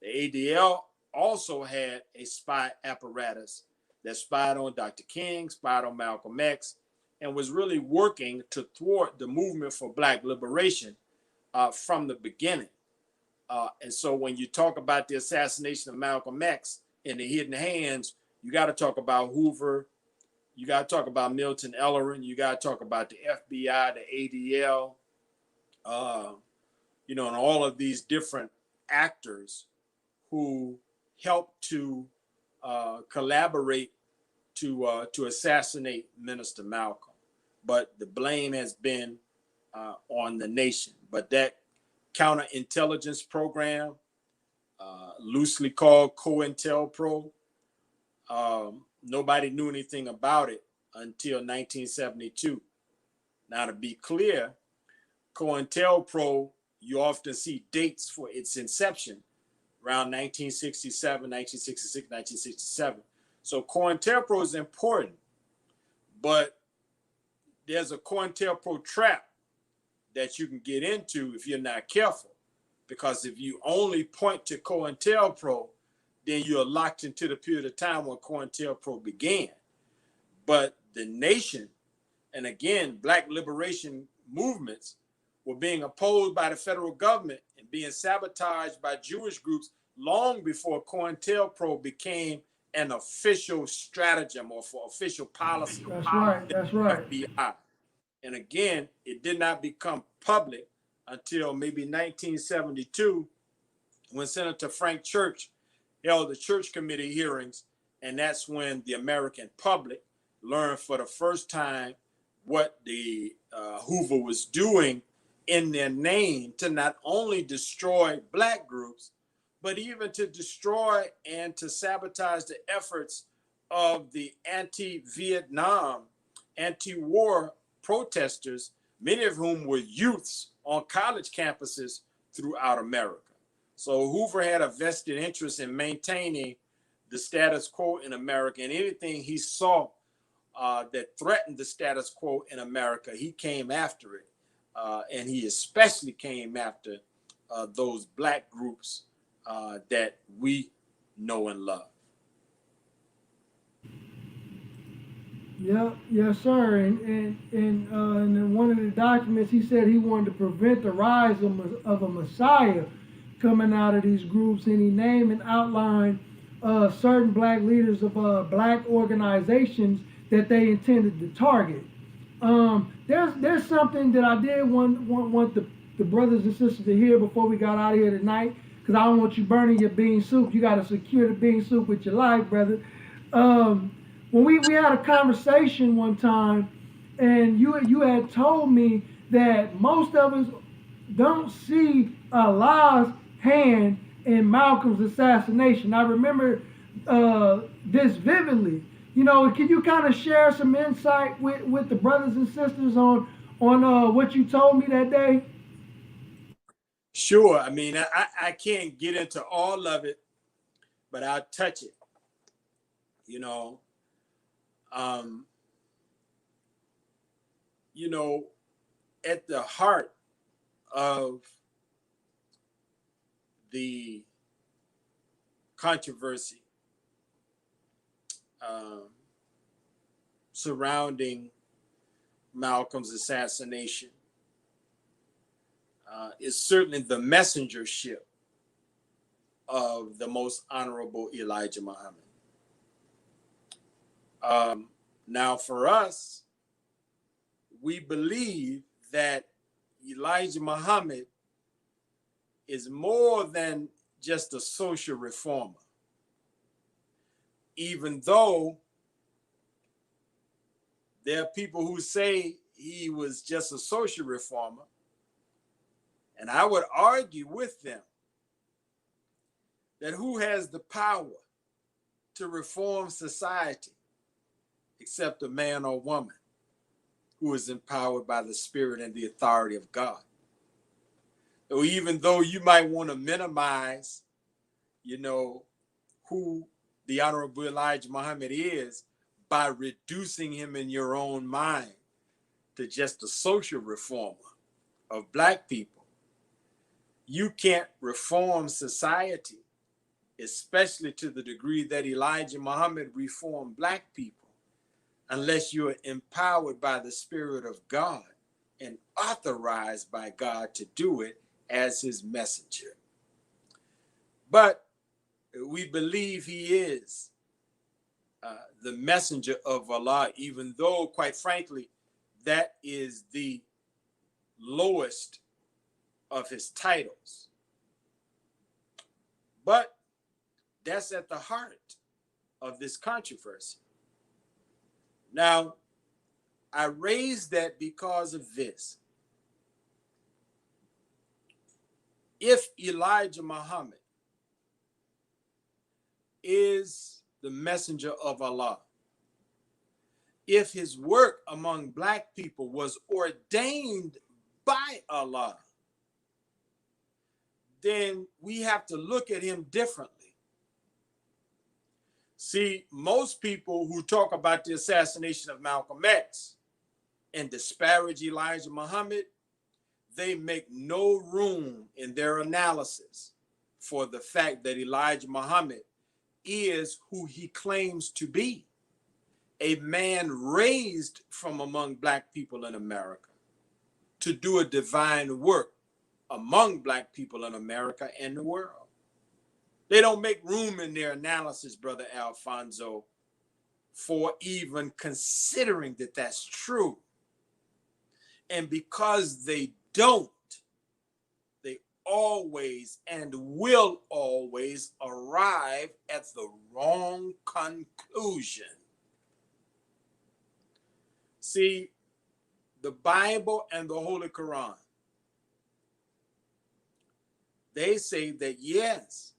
Speaker 2: the ADL also had a spy apparatus that spied on Dr. King, spied on Malcolm X, and was really working to thwart the movement for black liberation from the beginning. And so when you talk about the assassination of Malcolm X in the hidden hands, you got to talk about Hoover, you got to talk about Milton Ellerin, you got to talk about the FBI, the ADL, and all of these different actors who helped to collaborate to assassinate Minister Malcolm. But the blame has been on the nation. But that counterintelligence program, loosely called Cointelpro, nobody knew anything about it until 1972. Now, to be clear, Cointelpro, you often see dates for its inception around 1967, 1966, 1967. So Cointelpro is important, but there's a Cointelpro trap that you can get into if you're not careful. Because if you only point to Cointelpro, then you're locked into the period of time when Cointelpro began. But the nation, and again, black liberation movements, were being opposed by the federal government and being sabotaged by Jewish groups long before Cointelpro became an official stratagem or for official policy.
Speaker 1: That's right.
Speaker 2: FBI. And again, it did not become public until maybe 1972, when Senator Frank Church held the church committee hearings, and that's when the American public learned for the first time what the Hoover was doing in their name to not only destroy black groups, but even to destroy and to sabotage the efforts of the anti-Vietnam, anti-war protesters, many of whom were youths on college campuses throughout America. So Hoover had a vested interest in maintaining the status quo in America, and anything he saw that threatened the status quo in America, he came after it. And he especially came after those black groups that we know and love.
Speaker 1: Yep, yes, sir. And in one of the documents, he said he wanted to prevent the rise of a messiah coming out of these groups, and he named and outlined certain black leaders of black organizations that they intended to target. There's something that I did want the brothers and sisters to hear before we got out of here tonight, because I don't want you burning your bean soup. You got to secure the bean soup with your life, brother. When we had a conversation one time, and you had told me that most of us don't see Allah's hand in Malcolm's assassination. I remember this vividly. You know, can you kind of share some insight with the brothers and sisters on what you told me that day?
Speaker 2: Sure. I mean, I can't get into all of it, but I'll touch it. You know, at the heart of the controversy surrounding Malcolm's assassination is certainly the messengership of the most honorable Elijah Muhammad. Now, for us, we believe that Elijah Muhammad is more than just a social reformer. Even though there are people who say he was just a social reformer, and I would argue with them that who has the power to reform society except a man or woman who is empowered by the Spirit and the authority of God. So even though you might want to minimize, who the Honorable Elijah Muhammad is by reducing him in your own mind to just a social reformer of black people, you can't reform society, especially to the degree that Elijah Muhammad reformed black people, unless you are empowered by the Spirit of God and authorized by God to do it as his messenger. But we believe he is the messenger of Allah, even though, quite frankly, that is the lowest of his titles. But that's at the heart of this controversy. Now, I raise that because of this. If Elijah Muhammad is the messenger of Allah, if his work among black people was ordained by Allah, then we have to look at him differently. See, most people who talk about the assassination of Malcolm X and disparage Elijah Muhammad, they make no room in their analysis for the fact that Elijah Muhammad is who he claims to be, a man raised from among black people in America to do a divine work among black people in America and the world. They don't make room in their analysis, Brother Alfonso, for even considering that that's true. And because they don't, always and will always arrive at the wrong conclusion. See, the Bible and the Holy Quran, they say that yes,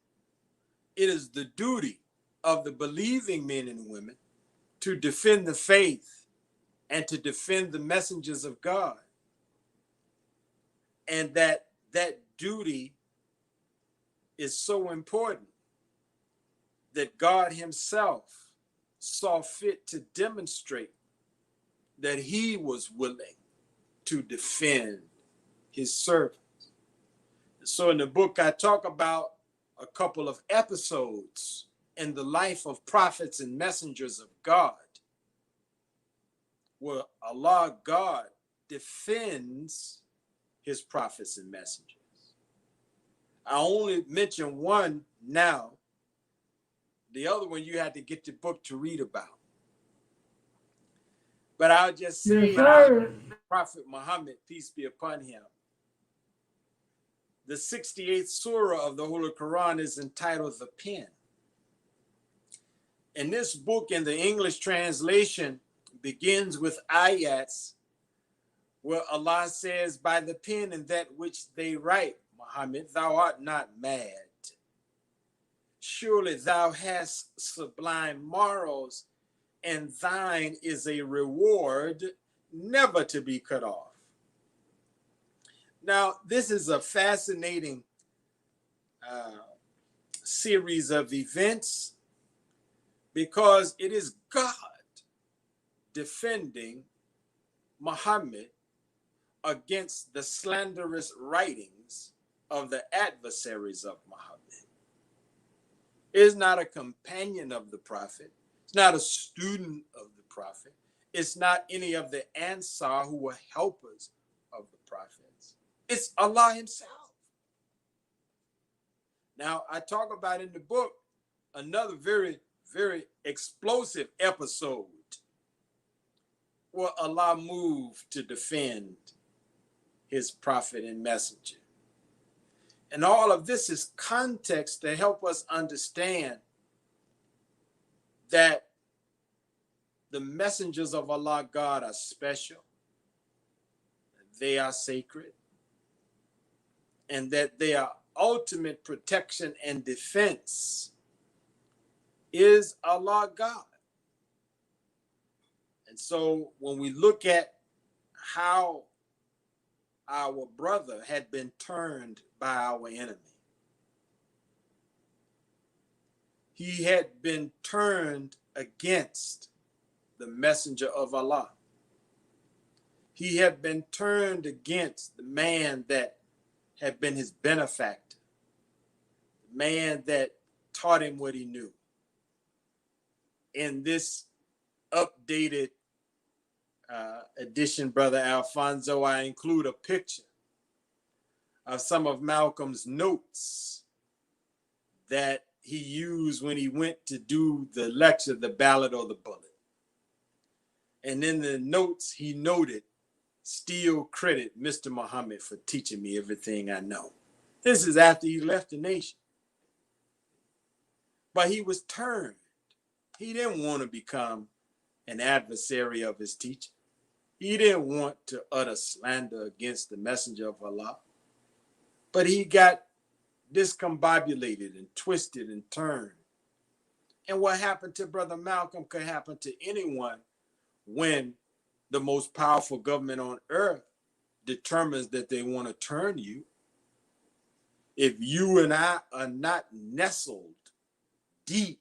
Speaker 2: it is the duty of the believing men and women to defend the faith and to defend the messengers of God. And that duty is so important that God himself saw fit to demonstrate that he was willing to defend his servants. So in the book, I talk about a couple of episodes in the life of prophets and messengers of God, where Allah, God, defends his prophets and messengers. I only mention one now. The other one you had to get the book to read about. But I'll just say, Prophet Muhammad, peace be upon him, the 68th surah of the Holy Quran is entitled The Pen. And this book in the English translation begins with ayats where Allah says, by the pen and that which they write, Muhammad, thou art not mad. Surely thou hast sublime morals, and thine is a reward never to be cut off. Now, this is a fascinating series of events because it is God defending Muhammad against the slanderous writings of the adversaries of Muhammad. It is not a companion of the prophet. It's not a student of the prophet. It's not any of the Ansar who were helpers of the prophets. It's Allah himself. Now, I talk about in the book another very, very explosive episode where Allah moved to defend his prophet and messenger. And all of this is context to help us understand that the messengers of Allah God are special, they are sacred, and that their ultimate protection and defense is Allah God. And so when we look at how our brother had been turned by our enemy, he had been turned against the messenger of Allah. He had been turned against the man that had been his benefactor, the man that taught him what he knew. In this updated edition, Brother Alfonso, I include a picture of some of Malcolm's notes that he used when he went to do the lecture, The Ballad or the Bullet. And in the notes, he noted, still credit Mr. Muhammad for teaching me everything I know. This is after he left the nation. But he was turned. He didn't want to become an adversary of his teacher. He didn't want to utter slander against the messenger of Allah. But he got discombobulated and twisted and turned. And what happened to Brother Malcolm could happen to anyone when the most powerful government on earth determines that they want to turn you. If you and I are not nestled deep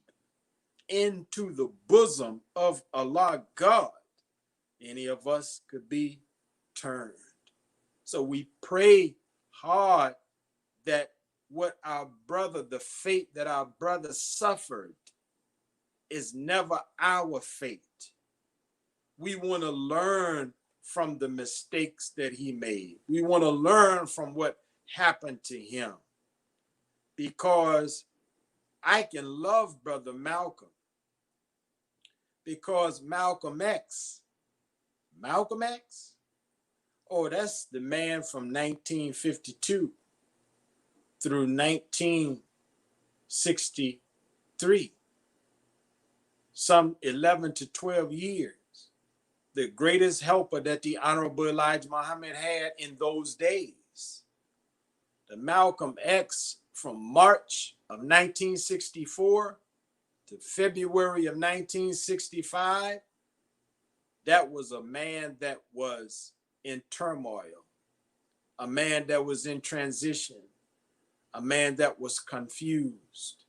Speaker 2: into the bosom of Allah God, any of us could be turned. So we pray hard that what our brother, the fate that our brother suffered, is never our fate. We want to learn from the mistakes that he made. We want to learn from what happened to him. Because I can love Brother Malcolm. Because Malcolm X, oh, that's the man from 1952 through 1963, some 11 to 12 years. The greatest helper that the Honorable Elijah Muhammad had in those days. The Malcolm X from March of 1964 to February of 1965, that was a man that was in turmoil, a man that was in transition, a man that was confused,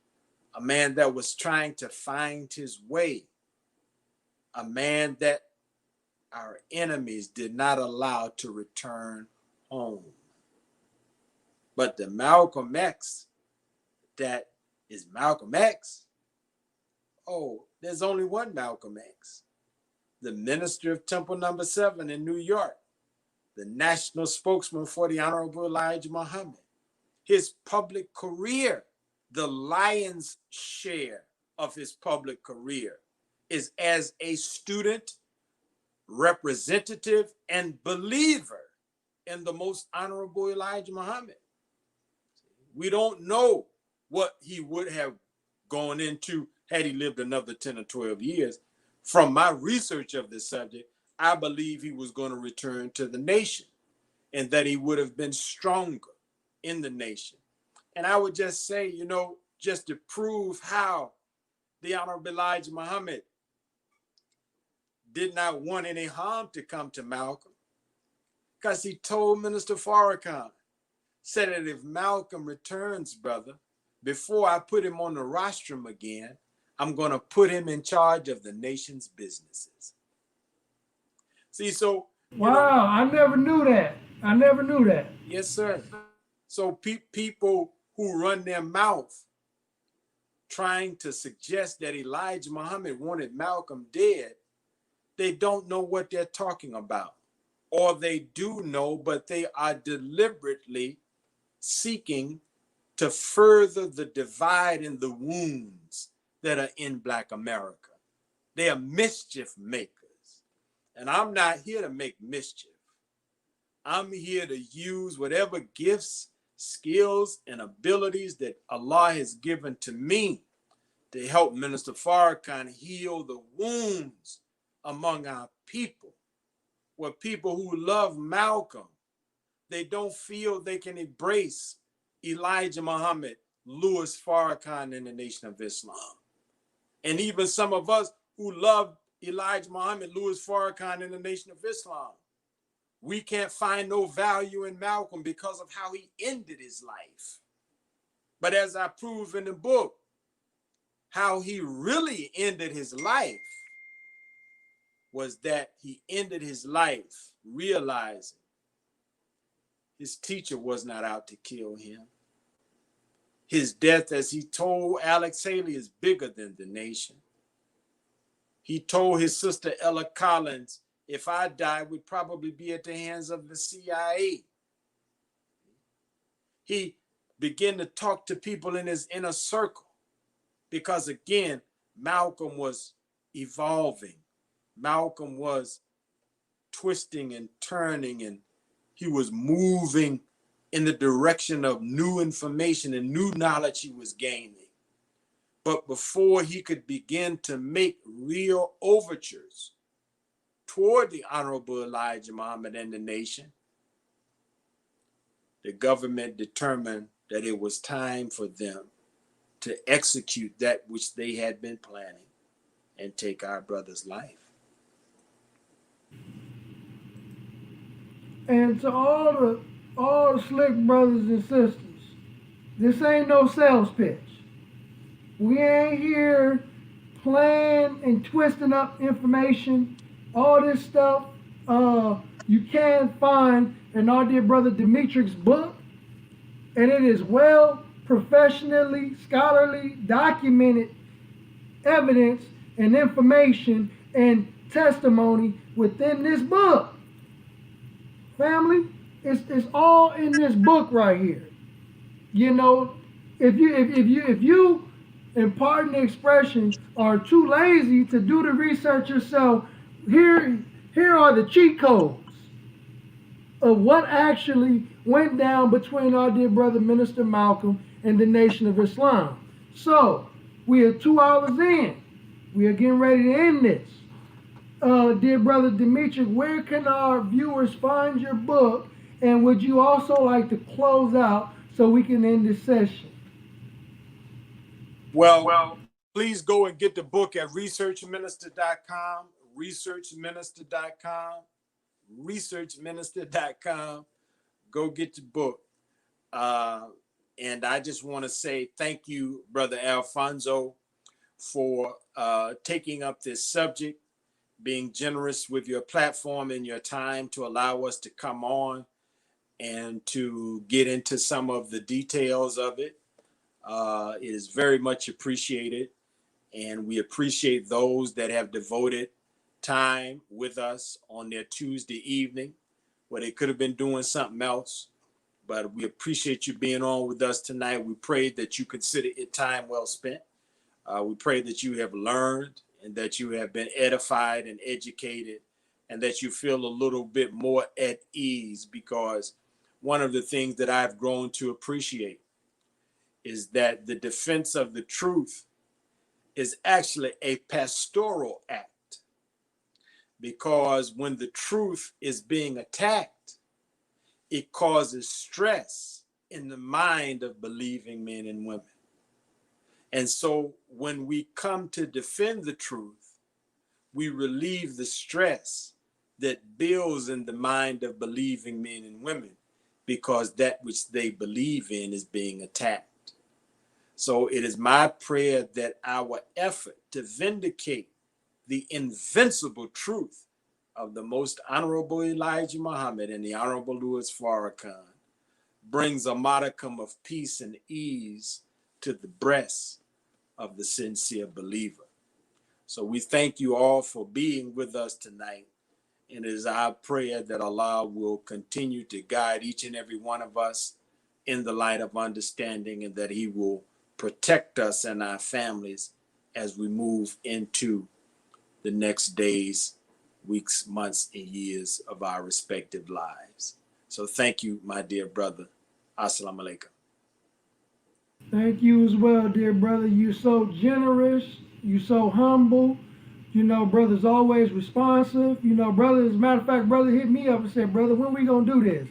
Speaker 2: a man that was trying to find his way, a man that our enemies did not allow to return home. But the Malcolm X that is Malcolm X, oh, there's only one Malcolm X. The minister of Temple Number 7 in New York, the national spokesman for the Honorable Elijah Muhammad. His public career, the lion's share of his public career, is as a student, representative, and believer in the most Honorable Elijah Muhammad. We don't know what he would have gone into had he lived another 10 or 12 years. From my research of this subject, I believe he was going to return to the nation and that he would have been stronger in the nation. And I would just say, you know, just to prove how the Honorable Elijah Muhammad did not want any harm to come to Malcolm, because he told Minister Farrakhan, said that if Malcolm returns, brother, before I put him on the rostrum again, I'm going to put him in charge of the nation's businesses. See, so...
Speaker 1: Wow, I never knew that. I never knew that.
Speaker 2: Yes, sir. So people who run their mouth trying to suggest that Elijah Muhammad wanted Malcolm dead, they don't know what they're talking about. Or they do know, but they are deliberately seeking to further the divide and the wounds that are in Black America. They are mischief makers. And I'm not here to make mischief. I'm here to use whatever gifts, skills, and abilities that Allah has given to me to help Minister Farrakhan heal the wounds among our people. Where people who love Malcolm, they don't feel they can embrace Elijah Muhammad, Louis Farrakhan, and the Nation of Islam. And even some of us who love Elijah Muhammad, Louis Farrakhan, and the Nation of Islam, we can't find no value in Malcolm because of how he ended his life. But as I prove in the book, how he really ended his life was that he ended his life realizing his teacher was not out to kill him. His death, as he told Alex Haley, is bigger than the nation. He told his sister Ella Collins, if I die, we'd probably be at the hands of the CIA. He began to talk to people in his inner circle because, again, Malcolm was evolving. Malcolm was twisting and turning, and he was moving in the direction of new information and new knowledge he was gaining. But before he could begin to make real overtures toward the Honorable Elijah Muhammad and the nation, the government determined that it was time for them to execute that which they had been planning and take our brother's life.
Speaker 1: And to all the slick brothers and sisters, this ain't no sales pitch. We ain't here playing and twisting up information. All this stuff you can find in our dear brother Demetric's book, and it is well professionally, scholarly, documented evidence and information and testimony within this book. Family, it's all in this book right here. You know, if you and pardon the expression, are too lazy to do the research yourself, here are the cheat codes. of what actually went down between our dear brother Minister Malcolm and the Nation of Islam. So, we are 2 hours in. We are getting ready to end this. Dear brother Demetric, where can our viewers find your book? And would you also like to close out so we can end this session?
Speaker 2: Well, please go and get the book at researchminister.com, researchminister.com, researchminister.com. Go get the book. And I just want to say thank you, Brother Alfonso, for taking up this subject, being generous with your platform and your time to allow us to come on and to get into some of the details of it. It is very much appreciated, and we appreciate those that have devoted time with us on their Tuesday evening, where they could have been doing something else. But we appreciate you being on with us tonight. We pray that you consider it time well spent. We pray that you have learned and that you have been edified and educated, and that you feel a little bit more at ease, because one of the things that I've grown to appreciate is that the defense of the truth is actually a pastoral act, because when the truth is being attacked, it causes stress in the mind of believing men and women. And so when we come to defend the truth, we relieve the stress that builds in the mind of believing men and women, because that which they believe in is being attacked. So it is my prayer that our effort to vindicate the invincible truth of the most honorable Elijah Muhammad and the honorable Louis Farrakhan brings a modicum of peace and ease to the breast of the sincere believer. So we thank you all for being with us tonight. And it is our prayer that Allah will continue to guide each and every one of us in the light of understanding, and that he will protect us and our families as we move into the next days, weeks, months, and years of our respective lives. So thank you, my dear brother. Assalamu alaikum.
Speaker 1: Thank you as well, dear brother. You're so generous. You're so humble. You know, brother's always responsive. You know, brother, as a matter of fact, brother hit me up and said, brother, when we going to do this?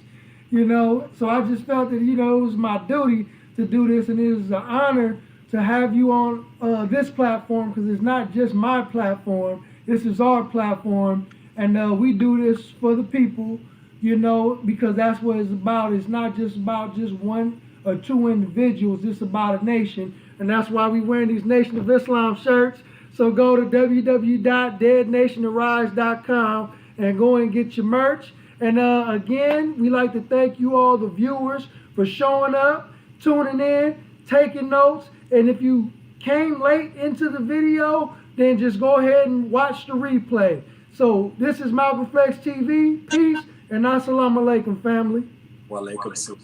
Speaker 1: You know, so I just felt that, you know, it was my duty to do this, and it is an honor to have you on this platform, because it's not just my platform. This is our platform, and we do this for the people, you know, because that's what it's about. It's not just about just one or two individuals. It's about a nation, and that's why we wearing these Nation of Islam shirts. So go to www.deadnationarise.com and go and get your merch. And again, we like to thank you all, the viewers, for showing up, tuning in, taking notes. And if you came late into the video, then just go ahead and watch the replay. So this is Malcolm Flex TV. Peace and assalamu alaikum, family.
Speaker 2: Wa alaikum salam.